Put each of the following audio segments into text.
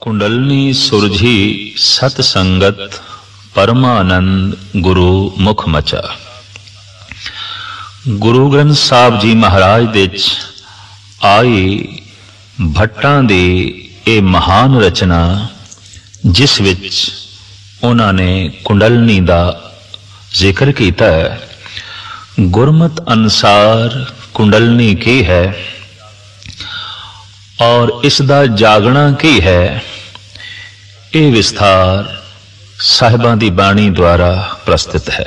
कुंडलनी सुरझी सतसंगत परमानंद गुरु मुख मचा। गुरु ग्रंथ साहब जी महाराज दे आई भट्टां दी ए महान रचना जिस विच उन्हां ने कुंडलनी दा जिक्र कीता है। गुरमत अनुसार कुंडलनी की है और इसदा जागना की है, ये विस्तार साहिबां दी बाणी द्वारा प्रस्तुत है।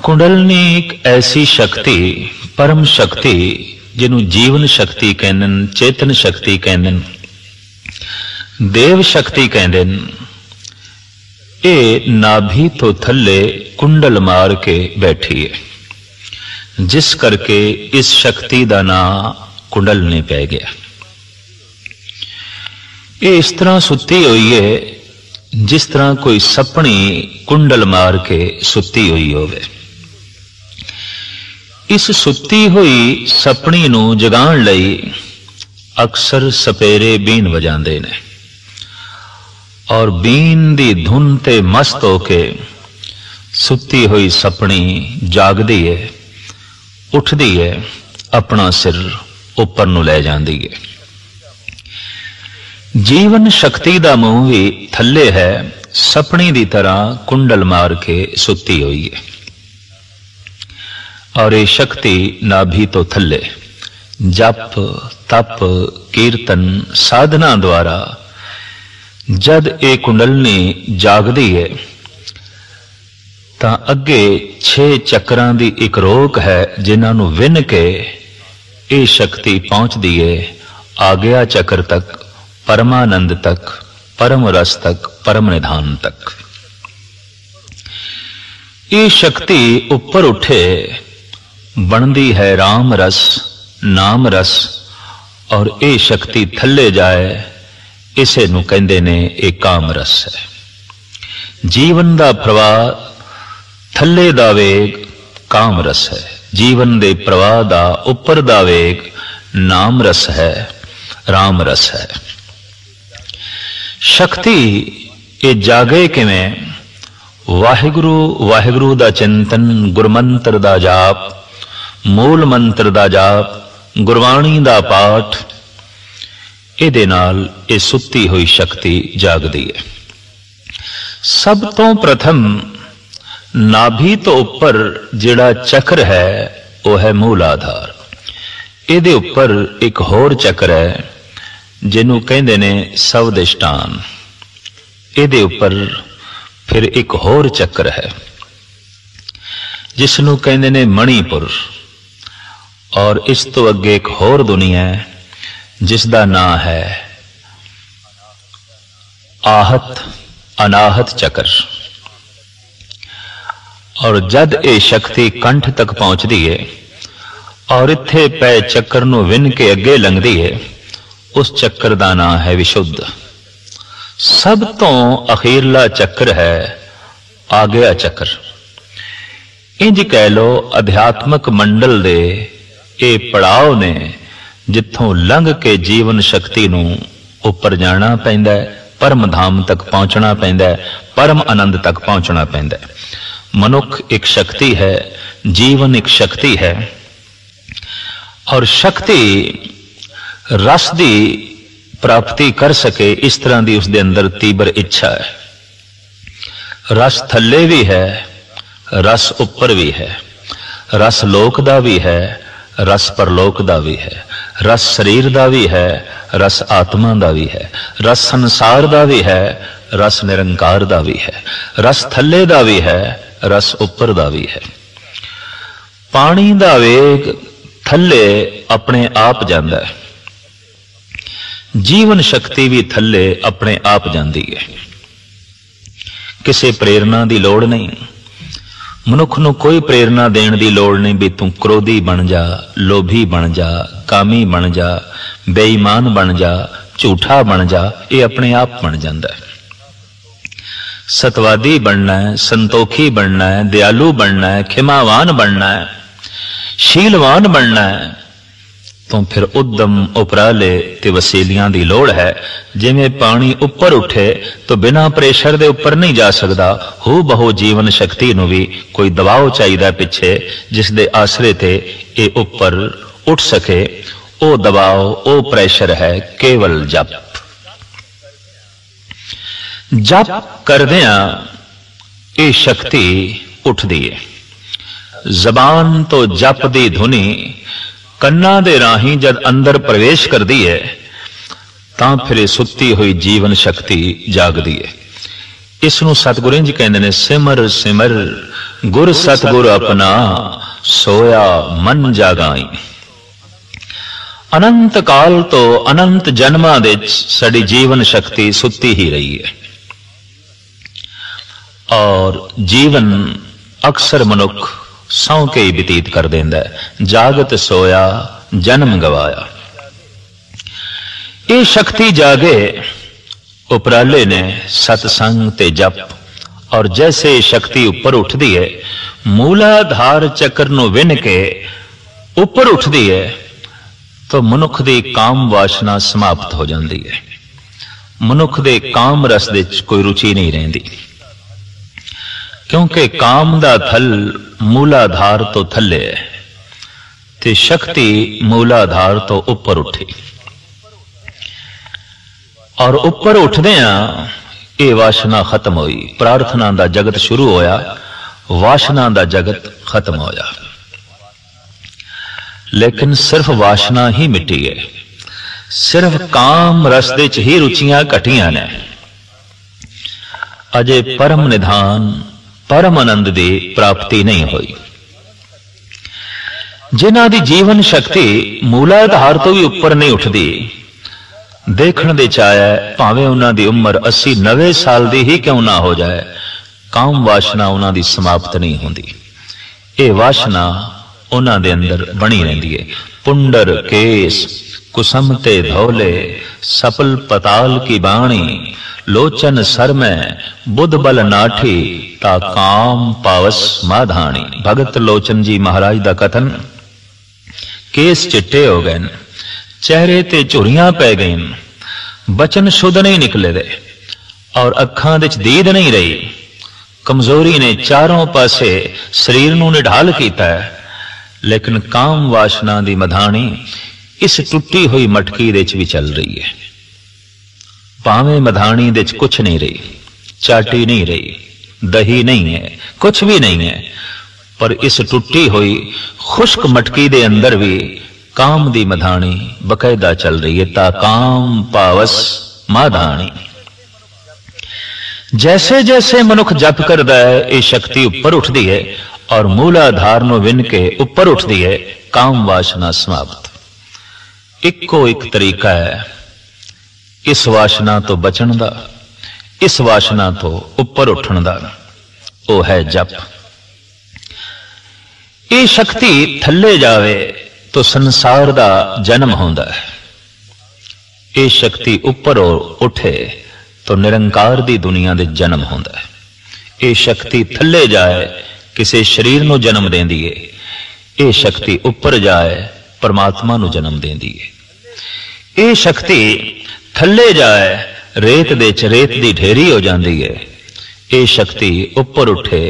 कुंडलनी एक ऐसी शक्ति, परम शक्ति जिन्हों जीवन शक्ति कहंदे, चेतन शक्ति कहंदे, देव शक्ति कहंदे, ये नाभि तो थल्ले कुंडल मार के बैठी है, जिस करके इस शक्ति का नाम कुंडलनी पै गया। ये इस तरह सुती हुई है जिस तरह कोई सपनी कुंडल मार के सुती हुई होवे। इस सुती हुई सपनी नू जगाण लई अक्सर सपेरे बीन वजांदे ने और बीन दी धुन ते मस्त होके सुती हुई सपनी जागदी है, उठदी है, अपना सिर उपर नू लै जांदी है। जीवन शक्ति दा मुंह भी थल्ले है, सपनी दी तरह कुंडल मार के सुती हुई है और ये शक्ति नाभि तो थल्ले जप तप कीर्तन साधना द्वारा जद ये कुंडलनी जागदी है तां अगे 6 चक्रां दी एक रोक है जिन्हां नू विन के ये शक्ति पहुंचती है आज्ञा चक्र तक, परमानंद तक, परम रस तक, परम निधान तक। ये शक्ति ऊपर उठे बनती है राम रस, नाम रस, और ये शक्ति थल्ले जाए इसे नू कहंदे ने एक काम रस है। जीवन दा प्रवाह थल्ले दा वेग काम रस है, जीवन दे प्रवाह दा उपर दा वेग नाम रस है, राम रस है। शक्ति ये जागे किवें? वाहिगुरु वाहिगुरु दा चिंतन, गुरमंत्र दा जाप, मूल मंत्र दा जाप, गुरबाणी दा पाठ, इहदे नाल ये सुती हुई शक्ति जागदी है। सब तो प्रथम नाभि तो ऊपर जिहड़ा चक्र है वह है मूल आधार। इहदे ऊपर एक होर चक्र है जिन्हों कहंदे ने सवदिष्टान। इहदे ऊपर फिर एक होर चक्र है जिसनों कहंदे ने मणिपुर, और इस तो अगे एक होर दुनिया है जिसदा नाम है आहत अनाहत चक्र। और जद ये शक्ति कंठ तक पहुंचती है और इत्थे पै चक्र नू विन के अगे लंघदी है, उस चक्र का नाम है विशुद्ध। सब तो अखीरला चक्र है आज्ञा चक्र। इंज कह लो अध्यात्मक मंडल दे ये पड़ाव ने जिथों लंघ के जीवन शक्ति नू उपर जाना पैंदा है, परम धाम तक पहुंचना पैंदा है, परम आनंद तक पहुंचना पैंदा है। मनुख एक शक्ति है, जीवन एक शक्ति है, और शक्ति रस दी प्राप्ति कर सके इस तरह की उसके अंदर तीव्र इच्छा है। रस थल्ले भी है, रस ऊपर भी है, रस लोक दा भी है, रस परलोक दा भी है, रस शरीर दा भी है, रस आत्मा दा भी है, रस संसार दा भी है, रस निरंकार दा भी है, रस थल्ले दा भी है, रस ऊपर दा भी है। पानी दा वेग थल्ले अपने आप जांदा है, जीवन शक्ति भी थल्ले अपने आप जांदी है। किसी प्रेरणा की लोड़ नहीं, मनुख नूं कोई प्रेरणा देने की लोड़ नहीं भी तू क्रोधी बन जा, लोभी बन जा, कामी बन जा, बेईमान बन जा, झूठा बन जा, ये अपने आप बन जाता है। सतवादी बनना है, संतोखी बनना है, दयालु बनना है, खिमावान बनना है, शीलवान बनना है, तो फिर उद्यम उपराले ते वसीलियां दी लोड़ है। जिवें पानी उपर उठे तो बिना प्रेशर दे उपर नहीं जा सकता, हू बहु जीवन शक्ति नूं भी कोई दबाव चाहिए पिछे जिस दे आसरे ते ये उपर उठ सके। ओ दबाव ओ प्रेशर है केवल जप। जप करदियां ये शक्ति उठदी है। जबान तो जप दी धुनी कन्ना दे राही जद अंदर प्रवेश करती है तां फिर सुत्ती हुई जीवन शक्ति जागदी है। इसनूं सतगुरु जी कहंदे ने सिमर सिमर गुर सतगुर अपना सोया मन जागाई। अनंत काल तो अनंत जन्मां दे साडी जीवन शक्ति सुत्ती ही रही है और जीवन अक्सर मनुख सौ के ही बतीत कर देंदा है। जागत सोया जन्म गवाया। ये शक्ति जागे उपराले ने सतसंग ते जप और जैसे शक्ति ऊपर उठदी है मूलाधार चक्र नूं विन के ऊपर उठदी है तो मनुख दी काम वासना समाप्त हो जाती है। मनुख दे काम रस दे कोई रुचि नहीं रहिंदी क्योंकि काम दा थल मूलाधार तो थले है ते शक्ति मूलाधार तो ऊपर उठी और ऊपर उठदियां ये वासना खत्म हुई। प्रार्थना दा जगत शुरू होया, वासना दा जगत खत्म होया। लेकिन सिर्फ वासना ही मिटी है, सिर्फ काम रस दे च ही रुचियां घटियां ने। अजे परम निधान परम आनंद की प्राप्ति नहीं हुई। जिन्हां दी जीवन शक्ति मूलाधार तो भी ऊपर नहीं उठती, देखण दे चाया भावें उन्हां दी उम्र 80-90 साल दी ही क्यों ना हो जाए, काम वासना उन्हां दी समाप्त नहीं होंदी। ये वासना उन्हां दे अंदर बनी रहिंदी है। पुंडर केस कुसमते धौले सपल पताल की बाणी लोचन सर में बुध बल नाठी ता काम पावस माधानी। भगत लोचन जी महाराज दा कथन। केस चिट्टे हो गए, चेहरे ते झुरियां पै गई, बचन शुद्ध नहीं निकले दे और अखां दे दीद नहीं रही। कमजोरी ने चारों पासे शरीर नूं निढाल कीता है। लेकिन काम वासना दी मधानी इस टुटी हुई मटकी दे च भी चल रही है। भावें मधानी दे च कुछ नहीं रही, चाटी नहीं रही, दही नहीं है, कुछ भी नहीं है, पर इस टुटी हुई खुश्क मटकी दे अंदर भी काम दी मधानी बकायदा चल रही है। ता काम पावस माधानी। जैसे जैसे मनुख जप करदा है ये शक्ति ऊपर उठदी है और मूलाधार नूं विन के ऊपर उठदी है। काम वासना समाप्त। इको एक तरीका है इस वासना तो बचन दा, इस वासना तो ऊपर उठण दा, वो है जप। ये शक्ति थल्ले जावे तो संसार दा जन्म होंदा है। ये शक्ति ऊपर उठे तो निरंकार दी दुनिया दे जन्म होंदा है। ये शक्ति थल्ले जाए किसी शरीर नूं जन्म देंदी है। ये शक्ति ऊपर जाए परमात्मा नूं जन्म देंदी है। ये शक्ति थल्ले जाए रेत दे च रेत दी ढेरी हो जाती है। ये शक्ति ऊपर उठे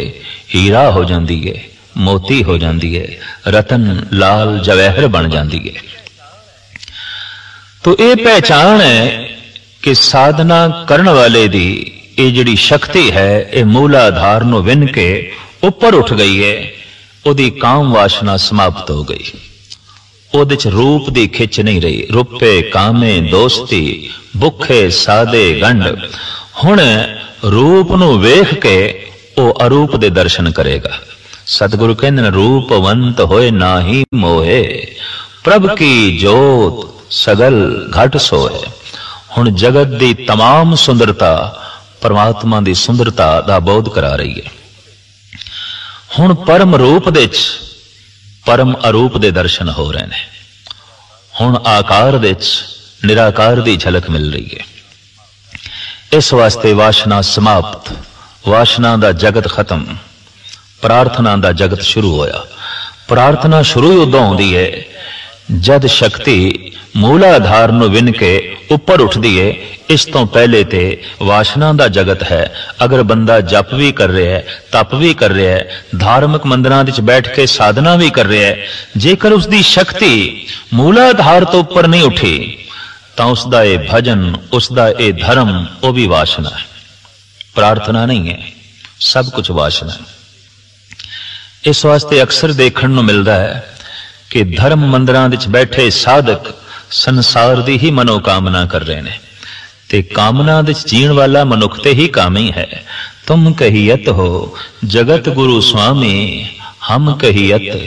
हीरा हो जाती है, मोती हो जाती है, रतन लाल जवाहर बन जाती है। तो ये पहचान है कि साधना करने वाले दी ये जिहड़ी शक्ति है ये मूलाधार नूं विन के ऊपर उठ गई है। उहदी काम वासना समाप्त हो गई। उहदे च रूप दी खिच नहीं रही। रुपे कामे दोस्ती भुखे सादे गंढ। हुण रूप नूं वेख के वो अरूप दे दर्शन करेगा। सतगुरु कहंदे रूपवंत होए नाही मोहे प्रभ की जोत सगल घट सोए। हुण जगत दी तमाम सुंदरता परमात्मा दी सुंदरता दा बोध करा रही है। हुण परम रूप दे च परम अरूप दे दर्शन हो रहे हैं। हुण आकार दे च निराकार दी झलक मिल रही है। इस वास्ते वासना समाप्त, वासना दा जगत खत्म, प्रार्थना दा जगत शुरू होया। प्रार्थना शुरू ही उदों होंदी है जद शक्ति मूलाधार ਨੂੰ ਵਿੰਨ ਕੇ ਉੱਪਰ ਉੱਠਦੀ ਏ, ਇਸ ਤੋਂ ਪਹਿਲੇ ਤੇ ਵਾਸ਼ਨਾ ਦਾ ਜਗਤ ਹੈ। ਅਗਰ ਬੰਦਾ ਜਪ ਵੀ ਕਰ ਰਿਹਾ ਹੈ, ਤਪ ਵੀ ਕਰ ਰਿਹਾ ਹੈ, ਧਾਰਮਿਕ ਮੰਦਰਾਂ ਵਿੱਚ ਬੈਠ ਕੇ ਸਾਧਨਾ ਵੀ ਕਰ ਰਿਹਾ ਹੈ, ਜੇਕਰ ਉਸ ਦੀ ਸ਼ਕਤੀ ਮੂਲਾਧਾਰ ਤੋਂ ਉੱਪਰ ਨਹੀਂ ਉੱਠੀ ਤਾਂ ਉਸ ਦਾ ਇਹ ਭਜਨ, ਉਸ ਦਾ ਇਹ ਧਰਮ, ਉਹ ਵੀ ਵਾਸ਼ਨਾ ਹੈ, ਪ੍ਰਾਰਥਨਾ ਨਹੀਂ ਹੈ, ਸਭ ਕੁਝ ਵਾਸ਼ਨਾ ਹੈ। ਇਸ ਵਾਸਤੇ ਅਕਸਰ ਦੇਖਣ ਨੂੰ ਮਿਲਦਾ ਹੈ ਕਿ ਧਰਮ ਮੰਦਰਾਂ ਵਿੱਚ ਬੈਠੇ ਸਾਧਕ ਸੰਸਾਰ ਦੀ ਹੀ ਮਨੋਕਾਮਨਾ ਕਰ ਰਹੇ ਨੇ, ਤੇ ਕਾਮਨਾ ਵਿੱਚ ਜੀਣ ਵਾਲਾ ਮਨੁੱਖ ਤੇ ਹੀ ਕਾਮੀ ਹੈ। ਤੁਮ ਕਹੀਅਤ ਹੋ ਜਗਤ ਗੁਰੂ ਸੁਆਮੀ, ਹਮ ਕਹੀਅਤ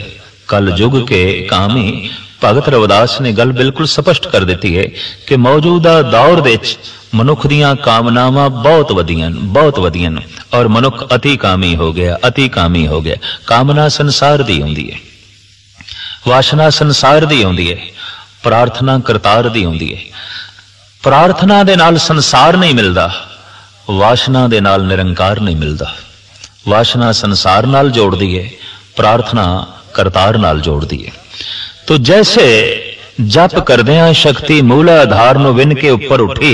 ਕਲ ਯੁਗ ਕੇ ਕਾਮੀ। ਭਗਤ ਰਵਿਦਾਸ ਨੇ ਗੱਲ ਬਿਲਕੁਲ ਸਪਸ਼ਟ ਕਰ ਦਿੱਤੀ ਹੈ ਕਿ ਮੌਜੂਦਾ ਦੌਰ ਵਿੱਚ ਮਨੁੱਖ ਦੀਆਂ ਕਾਮਨਾਵਾਂ ਬਹੁਤ ਵਧੀਆਂ ਔਰ ਮਨੁੱਖ ਅਤੀ ਕਾਮੀ ਹੋ ਗਿਆ, ਅਤੀ ਕਾਮੀ ਹੋ ਗਿਆ। ਕਾਮਨਾ ਸੰਸਾਰ ਦੀ ਹੁੰਦੀ ਹੈ, ਵਾਸ਼ਨਾ ਸੰਸਾਰ ਦੀ ਹੁੰਦੀ ਹੈ, ਪ੍ਰਾਰਥਨਾ ਕਰਤਾਰ ਦੀ ਹੁੰਦੀ ਹੈ। ਪ੍ਰਾਰਥਨਾ ਦੇ ਨਾਲ ਸੰਸਾਰ ਨਹੀਂ ਮਿਲਦਾ, ਵਾਸ਼ਨਾ ਦੇ ਨਾਲ ਨਿਰੰਕਾਰ ਨਹੀਂ ਮਿਲਦਾ। ਵਾਸ਼ਨਾ ਸੰਸਾਰ ਨਾਲ ਜੋੜਦੀ ਹੈ, ਪ੍ਰਾਰਥਨਾ ਕਰਤਾਰ ਨਾਲ ਜੋੜਦੀ ਹੈ। ਤੋ ਜੈਸੇ ਜਪ ਕਰਦਿਆਂ ਸ਼ਕਤੀ ਮੂਲਾਧਾਰ ਨੂੰ ਵਿੰਨ ਕੇ ਉੱਪਰ ਉੱਠੀ,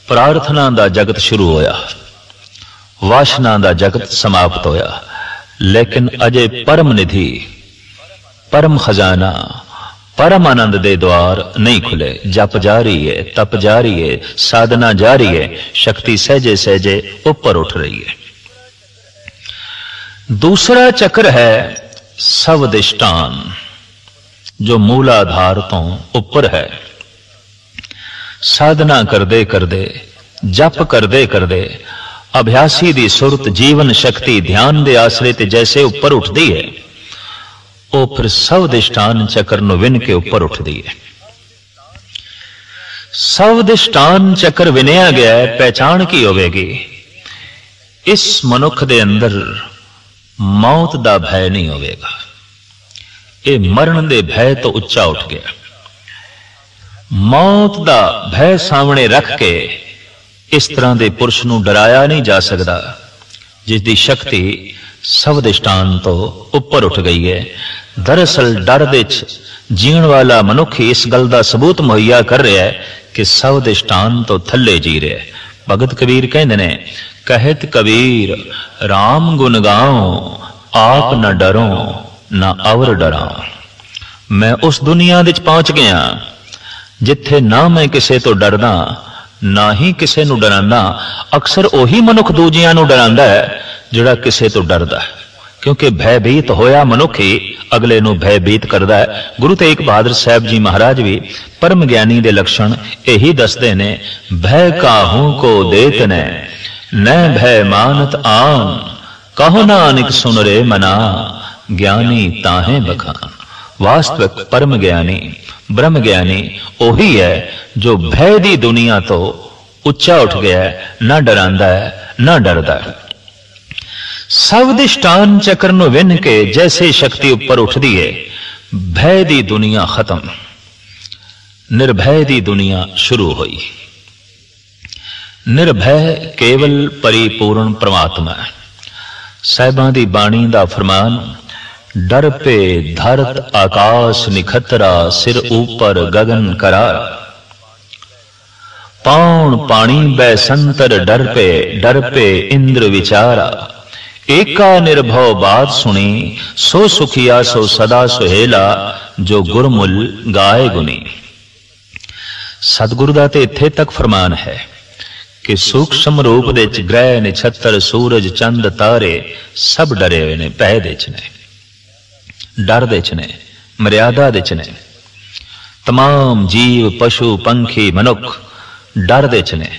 ਪ੍ਰਾਰਥਨਾ ਦਾ ਜਗਤ ਸ਼ੁਰੂ ਹੋਇਆ, ਵਾਸ਼ਨਾ ਦਾ ਜਗਤ ਸਮਾਪਤ ਹੋਇਆ। ਲੇਕਿਨ ਅਜੇ ਪਰਮ ਨਿਧੀ, परम खजाना, परम आनंद दे द्वार नहीं खुले। जप जारी है, तप जारी है, साधना जारी है, शक्ति सहजे सहजे ऊपर उठ रही है। दूसरा चक्र है सवदिष्टान, जो मूलाधार तो ऊपर है। साधना करदे करदे, जप करदे करदे अभ्यासी दी सुरत, जीवन शक्ति ध्यान दे आसरे ते जैसे ऊपर उठती है, ਉਹ ਫਿਰ ਸਵਦਿਸ਼ਟਾਨ ਚੱਕਰ ਨੂੰ ਵਿੰਨ ਕੇ ਉੱਪਰ ਉੱਠਦੀ ਹੈ। ਸਵਦਿਸ਼ਟਾਨ ਚੱਕਰ ਵਿਨਿਆ ਗਿਆ ਹੈ, ਪਹਿਚਾਣ ਕੀ ਹੋਵੇਗੀ? ਇਸ ਮਨੁੱਖ ਦੇ ਅੰਦਰ ਮੌਤ ਦਾ ਭੈ ਨਹੀਂ ਹੋਵੇਗਾ। ਇਹ ਮਰਨ ਦੇ ਭੈ ਤੋਂ ਉੱਚਾ ਉੱਠ ਗਿਆ। ਮੌਤ ਦਾ ਭੈ ਸਾਹਮਣੇ ਰੱਖ ਕੇ ਇਸ ਤਰ੍ਹਾਂ ਦੇ ਪੁਰਸ਼ ਨੂੰ ਡਰਾਇਆ ਨਹੀਂ ਜਾ ਸਕਦਾ, ਜਿਸ ਦੀ ਸ਼ਕਤੀ ਸਵਦਿਸ਼ਟਾਨ ਤੋਂ ਉੱਪਰ ਉੱਠ ਗਈ ਹੈ। दरअसल डर विच जीण वाला मनुख ही इस गल का सबूत मुहैया कर रहा है कि सवदिष्टान तो थले जी रहा है। भगत कबीर कहते ने, कहत कबीर राम गुण गाओ, आप न डरो न अवर डरा। मैं उस दुनिया विच पहुंच गया जिथे ना मैं किसे तो डरदा, ना ही किसे नूं डरांदा। अक्सर ओही मनुख दूजियां नूं डरांदा है जिहड़ा किसे तो डरदा है, क्योंकि भयभीत होया मनुख ही अगले नूं भयभीत करदा है। गुरु तेग बहादुर साहब जी महाराज भी परम ज्ञानी दे लक्षण यही दसदे ने, भय काहू को देत ने न भय मानत आन, कहो नानक सुन रे मना, ज्ञानी ताहे बखान। वास्तविक परम ज्ञानी, ब्रह्म ज्ञानी ओही है जो भय दी दुनिया तो उच्चा उठ गया है, ना डरांदा है ना डरदा है। सवदिष्टान चक्र ਨੂੰ ਵਿੰਨ ਕੇ जैसे शक्ति ऊपर उठती है, भय दी दुनिया खत्म, निर्भय दी दुनिया शुरू हुई। निर्भय केवल परिपूर्ण परमात्मा है। साहिबां दी बाणी दा फरमान, डर पे धरत आकाश निखतरा, सिर ऊपर गगन करार। पौन पानी बै संतर डर पे इंद्र विचारा। एका निर्भव बात सुनी, सो सुखिया सो सदा सुहेला, जो गुरमुल गाए गुनी। सतगुरु दा ते इत्थे तक फरमान है कि सूक्ष्म रूप दे च ग्रह नक्षत्र सूरज चंद तारे सब डरे हुए ने, भय दे च ने, डर दे च ने, मर्यादा दे च ने। तमाम जीव पशु पंखी मनुख डर दे च ने।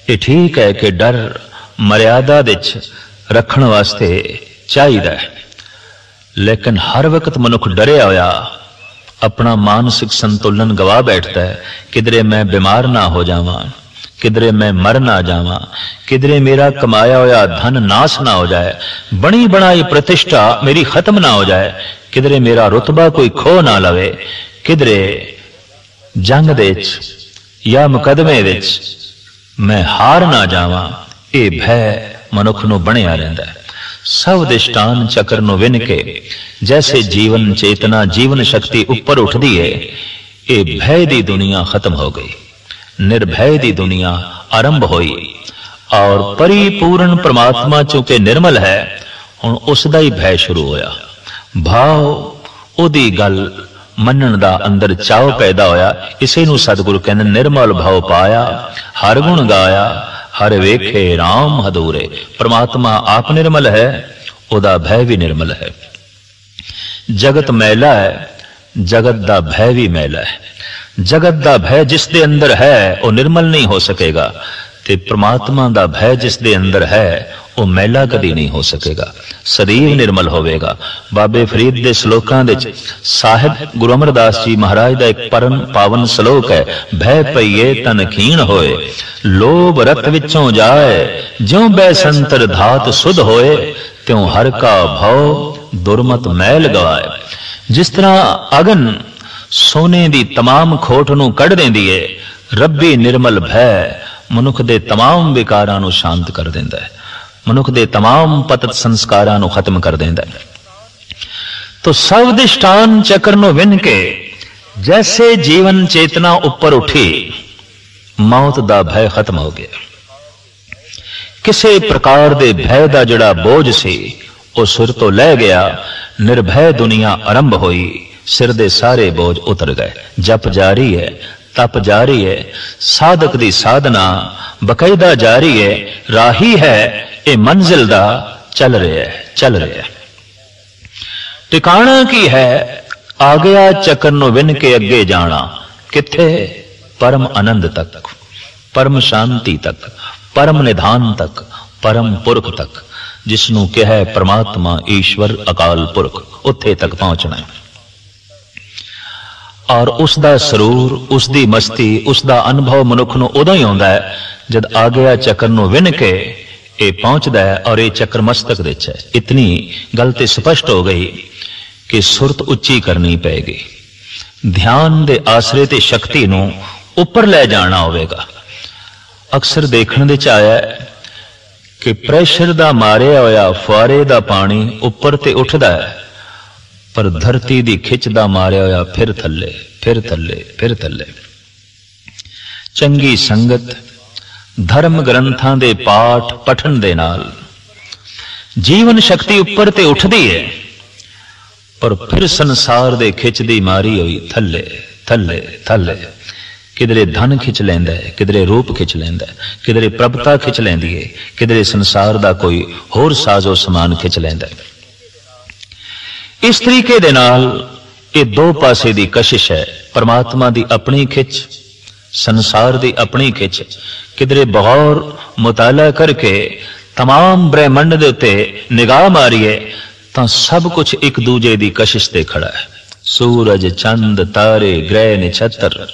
ये ठीक है कि डर मर्यादा दे च रखने वास्ते चाहिए, लेकिन हर वक्त मनुख डरिया होया अपना मानसिक संतुलन गवा बैठता है। किधरे मैं बीमार ना हो जावा, किधरे मैं मर ना जावा, किधरे मेरा कमाया होया धन नाश ना हो जाए, बनी बनाई प्रतिष्ठा मेरी खत्म ना हो जाए, किधरे मेरा रुतबा कोई खो ना लवे, किधरे जंग दे या मुकदमे विच मैं हार ना जावा। ये भय मनुख नूं बनिया रहिंदा है। सब दिष्टान चक्र नु विन के जैसे जीवन चेतना जीवन शक्ति ऊपर उठदी है, ये भय दी दुनिया खत्म हो गई, निर्भय दी दुनिया आरंभ होई और परिपूर्ण परमात्मा चूंकि निर्मल है हुण उसदा ही भय शुरू होया। भाव ओदी गल मनन दा अंदर चाव पैदा होया। इसे नूं सतगुरु कहंदे निर्मल भाव पाया, हर गुण गाया, हर वेखे राम हदूरे। परमात्मा आप निर्मल है, ओदा भय भी निर्मल है। जगत मैला है, जगत दा भय भी मैला है। जगत दा भय जिस दे अंदर है वो निर्मल नहीं हो सकेगा, ते परमात्मा दा भय जिस दे अंदर है वो मैला कदी नहीं हो सकेगा, सदैव निर्मल होवेगा। बाबे फरीद दे श्लोकां दे साहिब गुरु अमरदास जी महाराज दा एक परम पावन श्लोक है, भय पईए तन खीण होए, लोभ रत विचों जाए, ज्यों बैसंतर धात सुध होए, त्यों हर का भव दुर्मत मैल गवाए। जिस तरह अगन सोने दी तमाम खोट नूं कढ़ देंदी है, रब्बी निर्मल भय मनुख दे तमाम विकारां नूं शांत कर देंदा है, मनुख दे तमाम पतत संस्कारां नूं खत्म कर देंदा है। तो सब दिष्टान चक्र नूं विन के जैसे जीवन चेतना ऊपर उठी, मौत दा भय खत्म हो गया। किसी प्रकार दे भय दा जड़ा बोझ सी वो सिर तो लै गया, निर्भय दुनिया आरंभ हुई, सिर दे सारे बोझ उतर गए। जप जारी है, तप जारी है, साधक दी साधना बकायदा जारी है, राही है ये मंजिल दा चल रहा है, चल रहा है। टिकाणा की है, आ गया चक्र नु विन के अगे जाना, किथे? परम आनंद तक, परम शांति तक, परम निधान तक, परम पुरख तक, जिसनू कहा है परमात्मा ईश्वर अकाल पुरख, उत्थे तक पहुंचना है। और उसदा सरूर, उसदी मस्ती, उसदा अनुभव मनुख नूं उदों ही आउंदा है जद आ गया चक्र नूं विन के ये पहुंचदा है और ये चक्र मस्तक विच है। इतनी गल ते स्पष्ट हो गई कि सुरत उच्ची करनी पेगी, ध्यान दे आसरे ते शक्ति नूं उपर ले जाना होवेगा। अक्सर देखण दे च आया कि प्रेशर दा मारिया होया फुआरे दा पानी उपर ते उठदा है, पर धरती दी खिच दा मारिया होया फिर थल्ले, फिर थल्ले, फिर थल्ले। चंगी संगत, धर्म ग्रंथां दे पाठ पठन दे नाल जीवन शक्ति उपर ते उठदी है, पर फिर संसार दे खिच दी मारी हुई थल्ले थल्ले थल्ले। किधरे धन खिच लैंदा है, किधरे रूप खिच लैंदा है, किधरे प्रभुता खिच लैंदी है, किधरे संसार दा कोई होर साजो समान खिच लैंदा है। इस तरीके दे नाल ये दो पासे दी कशिश है, परमात्मा दी अपनी खिच, संसार दी अपनी खिच। किधरे बगौर मुताला करके तमाम ब्रह्मंड दे उत्ते निगाह मारिए तां सब कुछ एक दूजे दी कशिश ते खड़ा है। सूरज, चंद, तारे, ग्रह, नक्षत्र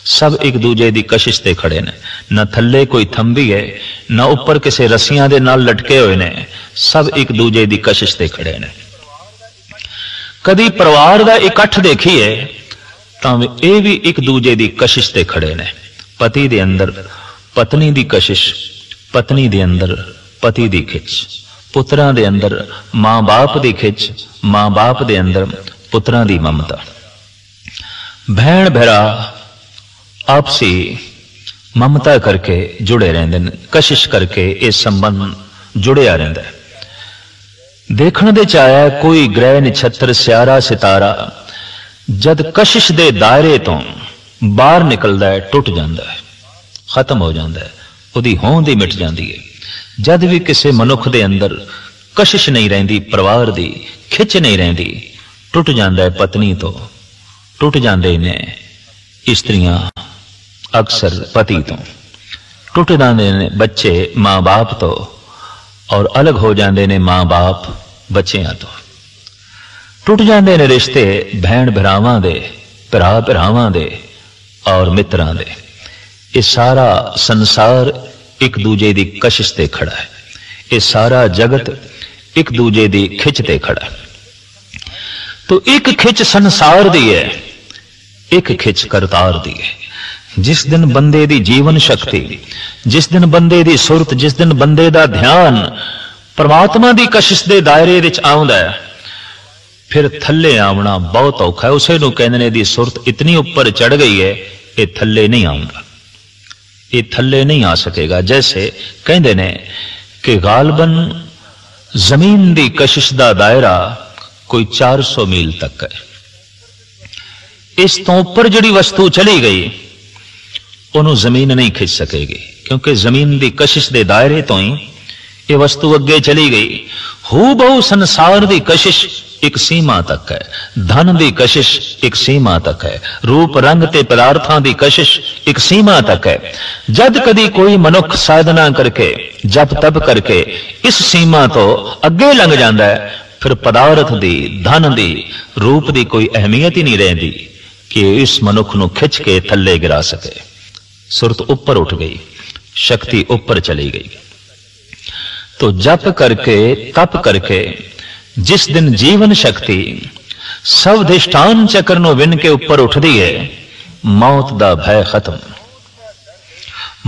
सब एक दूजे दी कशिश ते खड़े ने। न थल्ले कोई थंबी है, न ऊपर किसी रस्सियां दे नाल लटके हुए ने, सब एक दूजे दी कशिश ते खड़े ने। कदी परिवार दा इकट्ठ देखिए तां ये भी एक दूजे दी कशिश ते खड़े ने। पति दे अंदर पत्नी दी कशिश, पत्नी दे अंदर पति दी खिच, पुत्रां दे अंदर मां बाप दी खिच, मां बाप दे अंदर पुत्रां दी ममता। भैण भरा आपसी ममता करके जुड़े रहंदे ने, कशिश करके ये संबंध जुड़िया रहंदा है। देखण दे च आया कोई ग्रह नक्षत्र सियारा सितारा जद कशिश दे दायरे तो बाहर निकलदा है, टुट जांदा है, खत्म हो जांदा है, उहदी होंद ही मिट जांदी है। जद भी किसी मनुख दे अंदर कशिश नहीं रहिंदी, परिवार दी खिच नहीं रहिंदी, टुट जांदा है पत्नी तो, टुट जांदे ने स्त्रियां अक्सर पति तो, टुट जांदे ने बच्चे मां बाप तो, और अलग हो जाते ने मां बाप बच्चियां तो। टुट जाते ने रिश्ते भैण भरावां दे, भरा भरावां दे और मित्रां दे। ये सारा संसार एक दूजे दी कशिश ते खड़ा है, ये सारा जगत एक दूजे दी खिच ते खड़ा है। तो एक खिच संसार दी है, एक खिच करतार दी है। जिस दिन बंदे दी जीवन शक्ति, जिस दिन बंदे दी सुरत, जिस दिन बंदे दा ध्यान परमात्मा की कशिश के दायरे विच आउंदा है, फिर थले आना बहुत औखा है। उसे नूं कहंदे ने दी सुरत इतनी उपर चढ़ गई है, ये थले नहीं आउंदा, ये थले नहीं आ सकेगा। जैसे कहंदे ने कि गालबन जमीन की कशिश का दायरा कोई 400 मील तक है। इस तो उपर जिहड़ी वस्तु चली गई उन्हों जमीन नहीं खिंच सकेगी, क्योंकि जमीन की कशिश के दायरे तो ही ये वस्तु अगे चली गई। हू बहु संसार की कशिश एक सीमा तक है, धन की कशिश एक सीमा तक है, रूप रंग ते पदार्थां की कशिश एक सीमा तक है। जद कदी कोई मनुख साधना करके जप तप करके इस सीमा तो अगे लंघ जाता है, फिर पदार्थ दी, धन दी, रूप की कोई अहमियत ही नहीं रहती कि इस मनुख नूं खिंच के थले गिरा सके। सुरत ऊपर उठ गई, शक्ति ऊपर चली गई। तो जप करके तप करके जिस दिन जीवन शक्ति स्वधिष्ठान चक्र नूं विन के ऊपर उठदी है, मौत दा भय खत्म।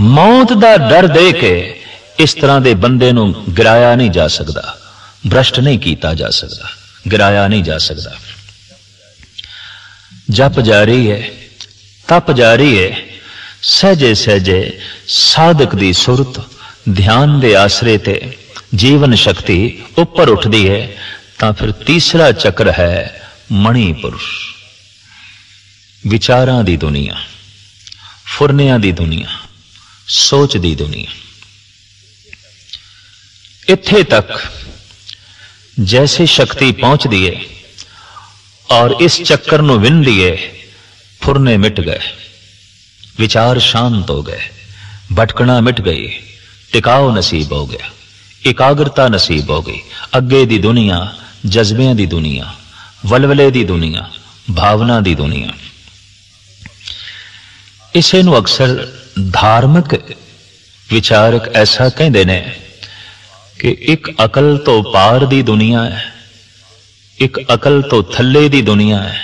मौत दा डर दे के इस तरह दे बंदे नूं गिराया नहीं जा सकता, भ्रष्ट नहीं किया जा सकता, गिराया नहीं जा सकता। जप जारी है, तप जारी है, सहजे सहजे साधक दी सुरत ध्यान दे आसरे ते जीवन शक्ति ऊपर उठदी है। तां फिर तीसरा चक्र है मणिपुर, विचारां दी दुनिया, फुरनियां दी दुनिया, सोच दी दुनिया। इत्थे तक जैसे शक्ति पहुंचदी है और इस चक्कर नूं विंदी है, फुरने मिट गए, विचार शांत हो गए, भटकना मिट गई, टिकाव नसीब हो गया, एकाग्रता नसीब हो गई। अगे दी दुनिया जज्बियां दी दुनिया, वलवले दी दुनिया, भावना दी दुनिया। इसे नूं अक्सर धार्मिक विचारक ऐसा कहंदे ने कि एक अकल तो पार दी दुनिया है, एक अकल तो थल्ले दी दुनिया है,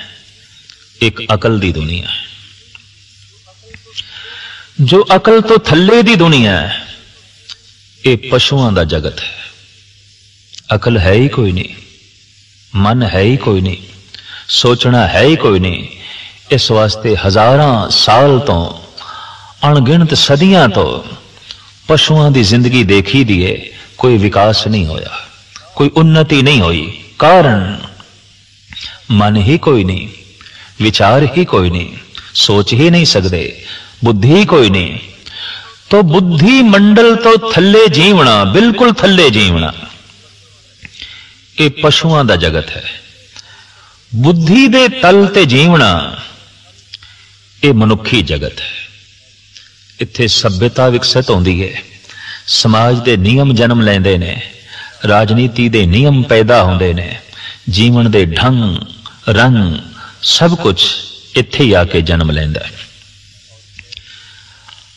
एक अकल दी दुनिया है। जो अकल तो थल्ले दी दुनिया है, ये पशुओं का जगत है। अकल है ही कोई नहीं, मन है ही कोई नहीं, सोचना है ही कोई नहीं। इस वास्ते हजारां साल तो, अणगिणत सदियां तो पशुओं की जिंदगी देखी दी है, कोई विकास नहीं होया, कोई उन्नति नहीं हुई। कारण मन ही कोई नहीं, विचार ही कोई नहीं, सोच ही नहीं सकते, बुद्धि ही कोई नहीं। तो बुद्धि मंडल तो थल्ले जीवना, बिल्कुल थल्ले जीवना, ये पशुओं का जगत है। बुद्धि दे तल ते जीवना, ये मनुखी जगत है। इत्थे सभ्यता विकसित होंदी है, समाज दे नियम जन्म लेंदे ने, राजनीति दे नियम पैदा होंदे ने, जीवन दे ढंग रंग सब कुछ इत्थे ही आके जन्म लेंदा है।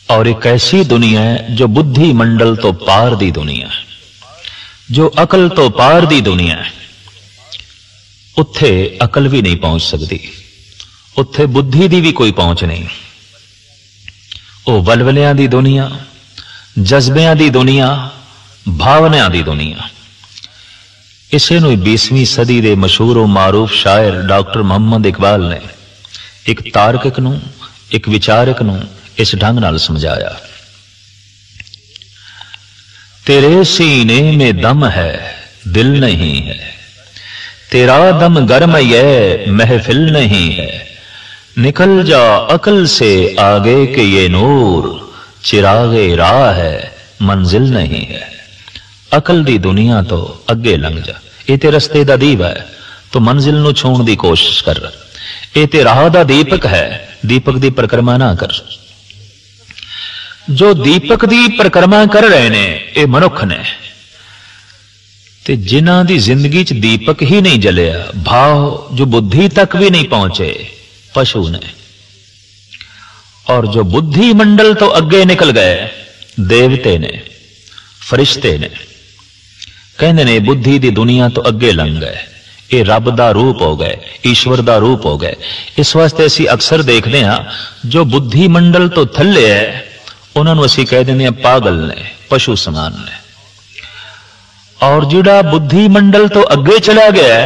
और एक ऐसी दुनिया है जो बुद्धि मंडल तो पार दी दुनिया है, जो अकल तो पार दी दुनिया है। उत्थे अकल भी नहीं पहुंच सकती, उत्थे बुद्धि दी भी कोई पहुंच नहीं। वो वलवलियां दी दुनिया, जज्बियां दी दुनिया, भावनाओं दी दुनिया। इसे नूं 20वीं सदी दे मशहूर और मारूफ शायर डॉक्टर मोहम्मद इकबाल ने एक तार्किक नूं, एक विचारक नूं इस ढंग नाल समझाया। तेरे सीने में दम है, दिल नहीं है, तेरा दम गर्म ये महफिल नहीं है, निकल जा अकल से आगे के ये नूर, चिरागे राह है मंजिल नहीं है। अकल दी दुनिया तो अगे लंघ जा, ये ते रस्ते दा दीप है, तो मंजिल नूं छूण दी कोशिश कर। ये ते राह दा दीपक है, दीपक दी परिक्रमा ना कर। जो दीपक दी परिक्रमा कर रहे ने ये मनुख ने, ते जिन्हां दी जिंदगी च दीपक ही नहीं जलिया, भाव जो बुद्धि तक भी नहीं पहुंचे, पशु ने। और जो बुद्धि मंडल तो अगे निकल गए, देवते ने, फरिश्ते ने, कहने ने बुद्धि दी दुनिया तो अगे लंघ गए, ये रब दा रूप हो गए, ईश्वर दा रूप हो गए। इस वास्ते असी अक्सर देखते हैं जो बुद्धि मंडल तो थल्ले है, उन्होंने असी कह देंगे पागल ने, पशु समान ने। और जिहड़ा बुद्धि मंडल तो अगे चला गया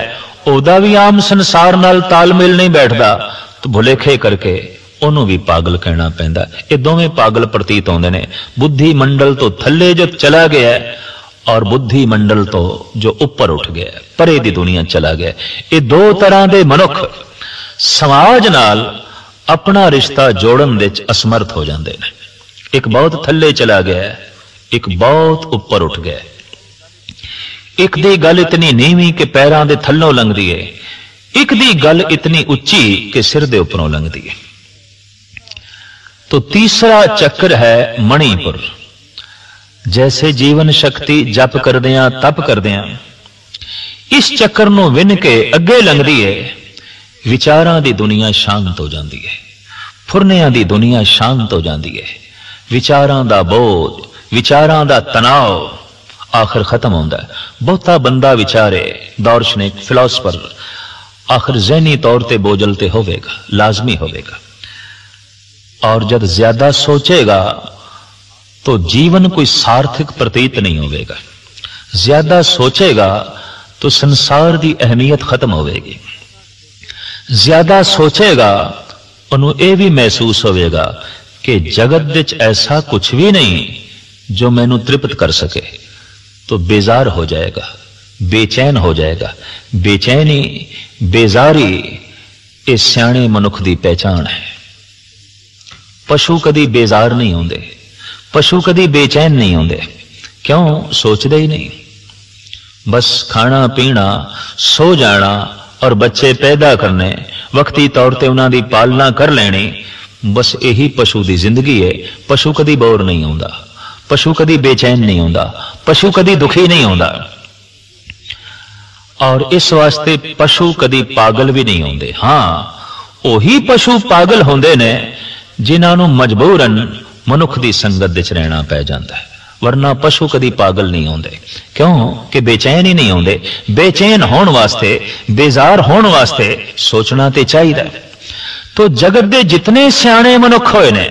ओदा भी आम संसार नाल तालमेल नहीं बैठदा, तो भुलेखे करके ਉਹਨੂੰ भी पागल कहना पैंदा। ये दोवें पागल प्रतीत होंदे ने। बुद्धि मंडल तो थले जो चला गया और बुद्धि मंडल तो जो ऊपर उठ गया, परे दी दुनिया चला गया। ये दो तरह के मनुख समाज नाल अपना रिश्ता जोड़न दे असमर्थ हो जाते हैं। एक बहुत थले चला गया, एक बहुत ऊपर उठ गया। एक दी गल इतनी नीवी कि पैरों के थलों लंघदी है, एक दी गल इतनी उच्ची कि सिर दे उपरों लंघदी है। तो तीसरा चक्र है मणिपुर। जैसे जीवन शक्ति जप करदियां तप करदियां इस चक्कर नूं विन के अगे लंघदी है, विचारां दी दुनिया शांत हो जाती है, फुरनियां दी दुनिया शांत हो जाती है। विचारां दा बोझ, विचारां दा तनाव आखिर खत्म होंदा है। बहुता बंदा विचारे, दार्शनिक फिलोसफर आखिर ज़हनी तौर ते बोझल ते होवेगा, लाजमी होवेगा। और जब ज्यादा सोचेगा तो जीवन कोई सार्थक प्रतीत नहीं होगा। ज्यादा सोचेगा तो संसार की अहमियत खत्म होगी। ज्यादा सोचेगा उन्होंने यह भी महसूस होगा कि जगत विच ऐसा कुछ भी नहीं जो मैनू तृप्त कर सके, तो बेजार हो जाएगा, बेचैन हो जाएगा। बेचैनी, बेजारी ये सियाणे मनुख की पहचान है। पशु कदी बेजार नहीं होंदे, पशु कदी बेचैन नहीं होंदे। क्यों? सोचते ही नहीं। बस खाना पीना, सो जाना और बच्चे पैदा करने, वक्ती तौर पर उन्होंने पालना कर लेनी, बस यही पशु की जिंदगी है। पशु कदी बोर नहीं होंदा, पशु कदी बेचैन नहीं होंदा, पशु कदी दुखी नहीं होंदा। और इस वास्ते पशु कदी पागल भी नहीं होंदे। हाँ, वही पशु पागल होंदे ने जिन्होंने मजबूरन मनुख की संगत विच रहना पै जाता है, वरना पशु कदी पागल नहीं होंदे। क्यों कि बेचैन ही नहीं होंदे। बेचैन होने वास्ते, बेजार होने वास्ते सोचना ते चाहिए। तो जगत के जितने सियाणे मनुख होए ने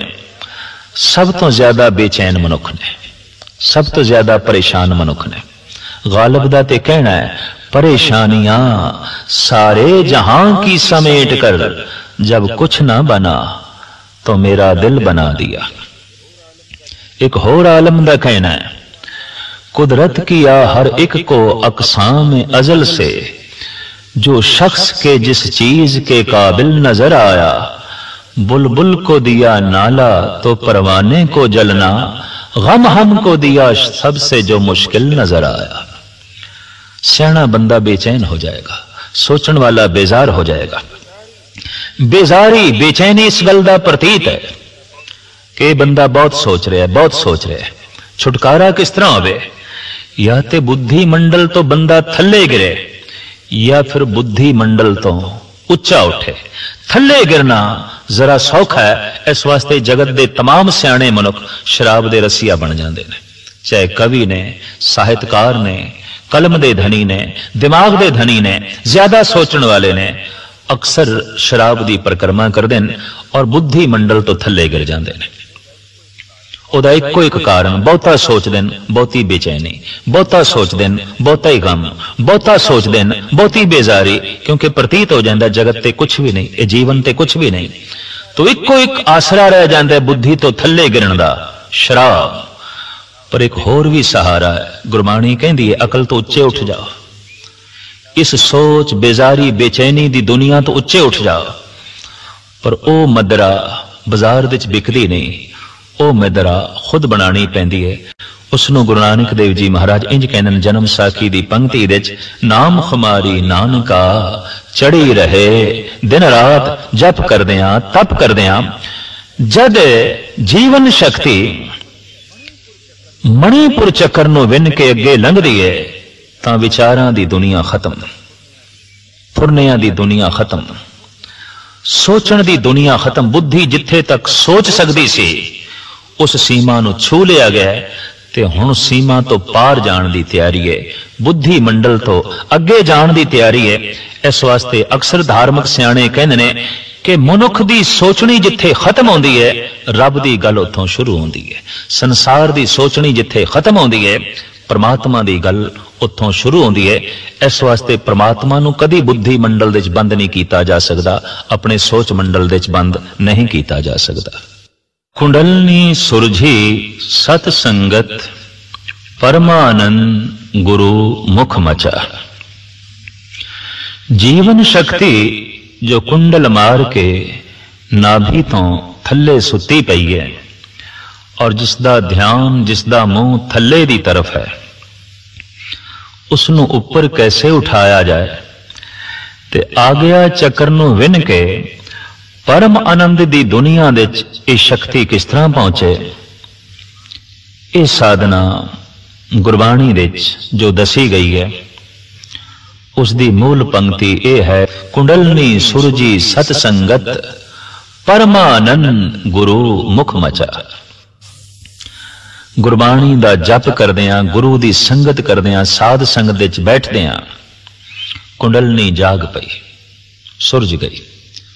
सब तो ज्यादा बेचैन मनुख ने, सब तो ज्यादा परेशान मनुख ने। गालिब दा ते कहना है, परेशानियां सारे जहां की समेट कर जब कुछ ना बना तो मेरा दिल बना दिया। एक होर आलम का कहना है, कुदरत किया हर एक को अकसाम अजल से, जो शख्स के जिस चीज के काबिल नजर आया, बुलबुल को दिया नाला तो परवाने को जलना, गम हमको दिया सबसे जो मुश्किल नजर आया। सियाना बंदा बेचैन हो जाएगा, सोचने वाला बेजार हो जाएगा। बेजारी, बेचैनी इस गल का प्रतीत है कि बंदा बहुत सोच रहा है, बहुत सोच रहा है। छुटकारा किस तरह होवे? या तो बुद्धि मंडल तो बंदा थले गिरे, या फिर बुद्धि मंडल तो उच्चा उठे। थले गिरना जरा सौखा है, इस वास्ते जगत के तमाम सियाणे मनुख शराब के रसिया बन जाते हैं। चाहे कवि ने, साहित्यकार ने, कलम के धनी ने, दिमाग के धनी ने, ज्यादा सोचने वाले ने अक्सर शराब की परिक्रमा करते हैं और बुद्धि मंडल तो थले गिर जाते हैं। ਉਹਦਾ ਇੱਕੋ ਇੱਕ ਕਾਰਨ, ਬਹੁਤਾ ਸੋਚਦੇ ਨੇ ਬਹੁਤੀ ਬੇਚੈਨੀ, ਬਹੁਤਾ ਸੋਚਦੇ ਨੇ ਬਹੁਤਾ ਹੀ ਗਮ, ਬਹੁਤਾ ਸੋਚਦੇ ਨੇ ਬਹੁਤੀ ਬੇਜ਼ਾਰੀ, क्योंकि प्रतीत हो जाता जगत ते कुछ भी नहीं, ये जीवन ते कुछ भी नहीं। तो इक्को एक आसरा रह जाता है बुद्धि तो थले गिरन दा, शराब। पर एक होर भी सहारा है, गुरबाणी कहती है, अकल तो उच्चे उठ जाओ, इस सोच बेजारी बेचैनी दी दुनिया तो उच्चे उठ जाओ। पर ओ मदरा बाजार विच बिकदी नहीं, ओ मदरा खुद बनानी पैंदी है। उसनों गुरु नानक देव जी महाराज इंज कहने, जन्म साखी दी पंक्ति विच, नाम खुमारी नानका चढ़ी रहे दिन रात जप करदियां तप करदियां। जद जीवन शक्ति मणिपुर चक्कर नूं विन के अगे लंघदी है तां विचारां दी दुनिया खत्म, फुरनियां दी दुनिया खत्म, सोचण दी दुनिया खत्म। बुद्धि जिथे तक सोच सकती सी उस सीमा नूं छू लिया गया ते हुण सीमा तो पार जाण दी तैयारी है, बुद्धि मंडल तो अगे जाण दी तैयारी है। इस वास्ते अक्सर धार्मिक सियाणे कहंदे ने कि मनुख दी सोचनी जिथे खत्म होंदी है, रब दी गल उत्थों शुरू होंदी है। संसार दी सोचनी जिथे खत्म होंदी है, परमात्मा दी गल उत्थों शुरू होंदी है। इस वास्ते परमात्मा नूं कदी बुद्धि मंडल दे विच बंद नहीं कीता जा सकदा, अपने सोच मंडल दे विच बंद नहीं कीता जा सकदा। कुंडलनी सुरझी सत संगत परमानंद गुरु मुख मचा। जीवन शक्ति जो कुंडल मार के नाभि तो थल्ले सुती पई है और जिसदा ध्यान जिसदा मुंह थल्ले दी तरफ है, उसनों ऊपर कैसे उठाया जाए ते आ गया चक्कर नूं विन के परम आनंद दी दुनिया दे ये शक्ति किस तरह पहुंचे। ये साधना गुरबाणी दे जो दसी गई है उसकी मूल पंक्ति यह है, कुंडलनी सुरजी सतसंगत परमानंद गुरु मुख मचा। गुरबाणी दा जप करदियां, गुरु दी संगत करदियां, साध संगत विच बैठदियां कुंडलनी जाग पई, सुरज गई।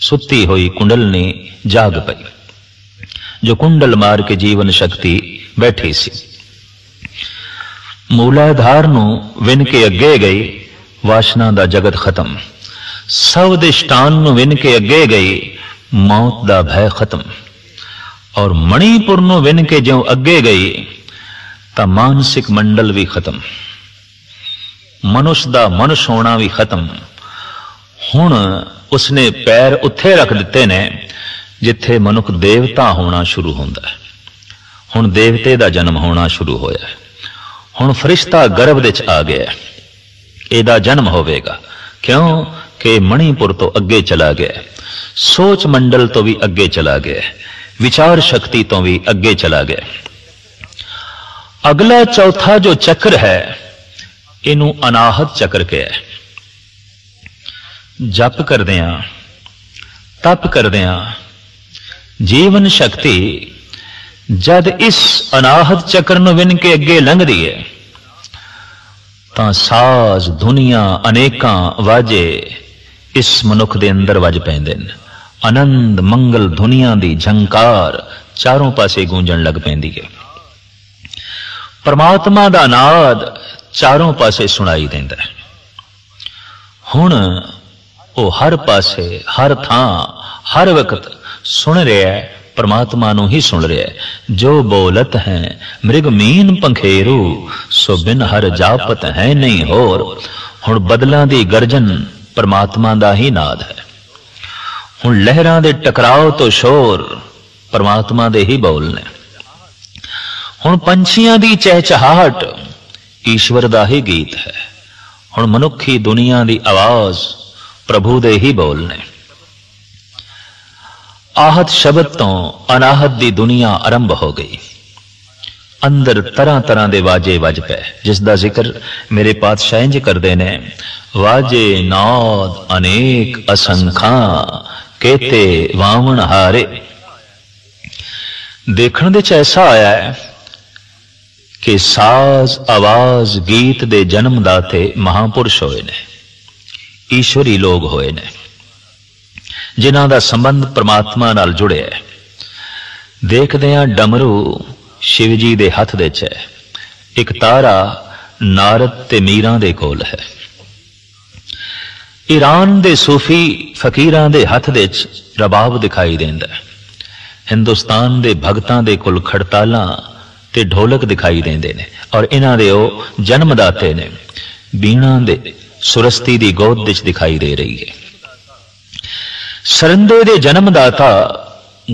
सुती हुई कुंडलनी जाग पई, जो कुंडल मार के जीवन शक्ति बैठी सी। मूलाधार नूं विन के अगे गई, वासना दा जगत खत्म। सवदिष्टान नूं विन के अगे गई, मौत दा भय खत्म। और मणिपुर नूं विन के ज्यों अगे गई तां मानसिक मंडल भी खत्म, मनुष्य दा मनुष्य होना भी खत्म। हुण उसने पैर उत्थे रख दिते ने जिथे मनुख देवता होना शुरू होंदा है। हुण देवते दा जन्म होना शुरू होया है। हुण फरिश्ता गर्भ विच आ गया, एदा जन्म होवेगा। क्यों कि मणिपुर तो अगे चला गया, सोच मंडल तो भी अगे चला गया, विचार शक्ति तो भी अगे चला गया। अगला चौथा जो चक्र है इनू अनाहत चक्र कहा है। जप करदियां, तप करदियां जीवन शक्ति जद इस अनाहत चक्र नूं विन के अगे लंघदी है तां साज दुनिया अनेकां वाजे इस मनुख दे अंदर वज पैंदे ने। आनंद मंगल दुनिया दी झंकार चारों पासे गूंजण लग पैंदी है। परमात्मा दा नाद चारों पासे सुनाई देंदा है। हुण वो हर पासे हर थां हर वक्त सुन रहा है, परमात्मा नूं ही सुन रहा है। जो बोलत है मृग मीन पंखेरू, सो बिन हर जापत है नहीं होर। हुण बदलां दी गर्जन परमात्मा दा ही नाद है। हुण लहरां दे टकराव तो शोर परमात्मा दे ही बोल ने। हुण पंछियां दी चहचहाट ईश्वर दा ही गीत है। हुण मनुखी दुनिया दी आवाज प्रभु दे ही बोल ने। आहत शब्द तो अनाहत दी दुनिया आरंभ हो गई। अंदर तरह तरह दे वाजे वज पे, जिसदा जिक्र मेरे पातशाह इंज करदे ने, वाजे नाद अनेक असंखा केते वावण हारे। देखण दे च ऐसा आया है कि साज आवाज गीत दे जन्मदाते महापुरुष होए ने, ईश्वरी लोग होए ने, जिन्हां दा संबंध परमात्मा नाल जुड़े है। देखदे हां डमरू शिव जी दे हथ दे च है, एक तारा नारद ते मीरां दे कोल है। ईरान दे सूफी फकीरां दे हथ दे च रबाब दिखाई देंदा है। हिंदुस्तान दे भगतां दे कोल खड़तालां ते ढोलक दिखाई देंदे ने और इन्हां दे ओ जन्मदाते ने। बीणा दे सुरस्ती दी गोद विच दिखाई दे रही है। सरंदे दे जन्मदाता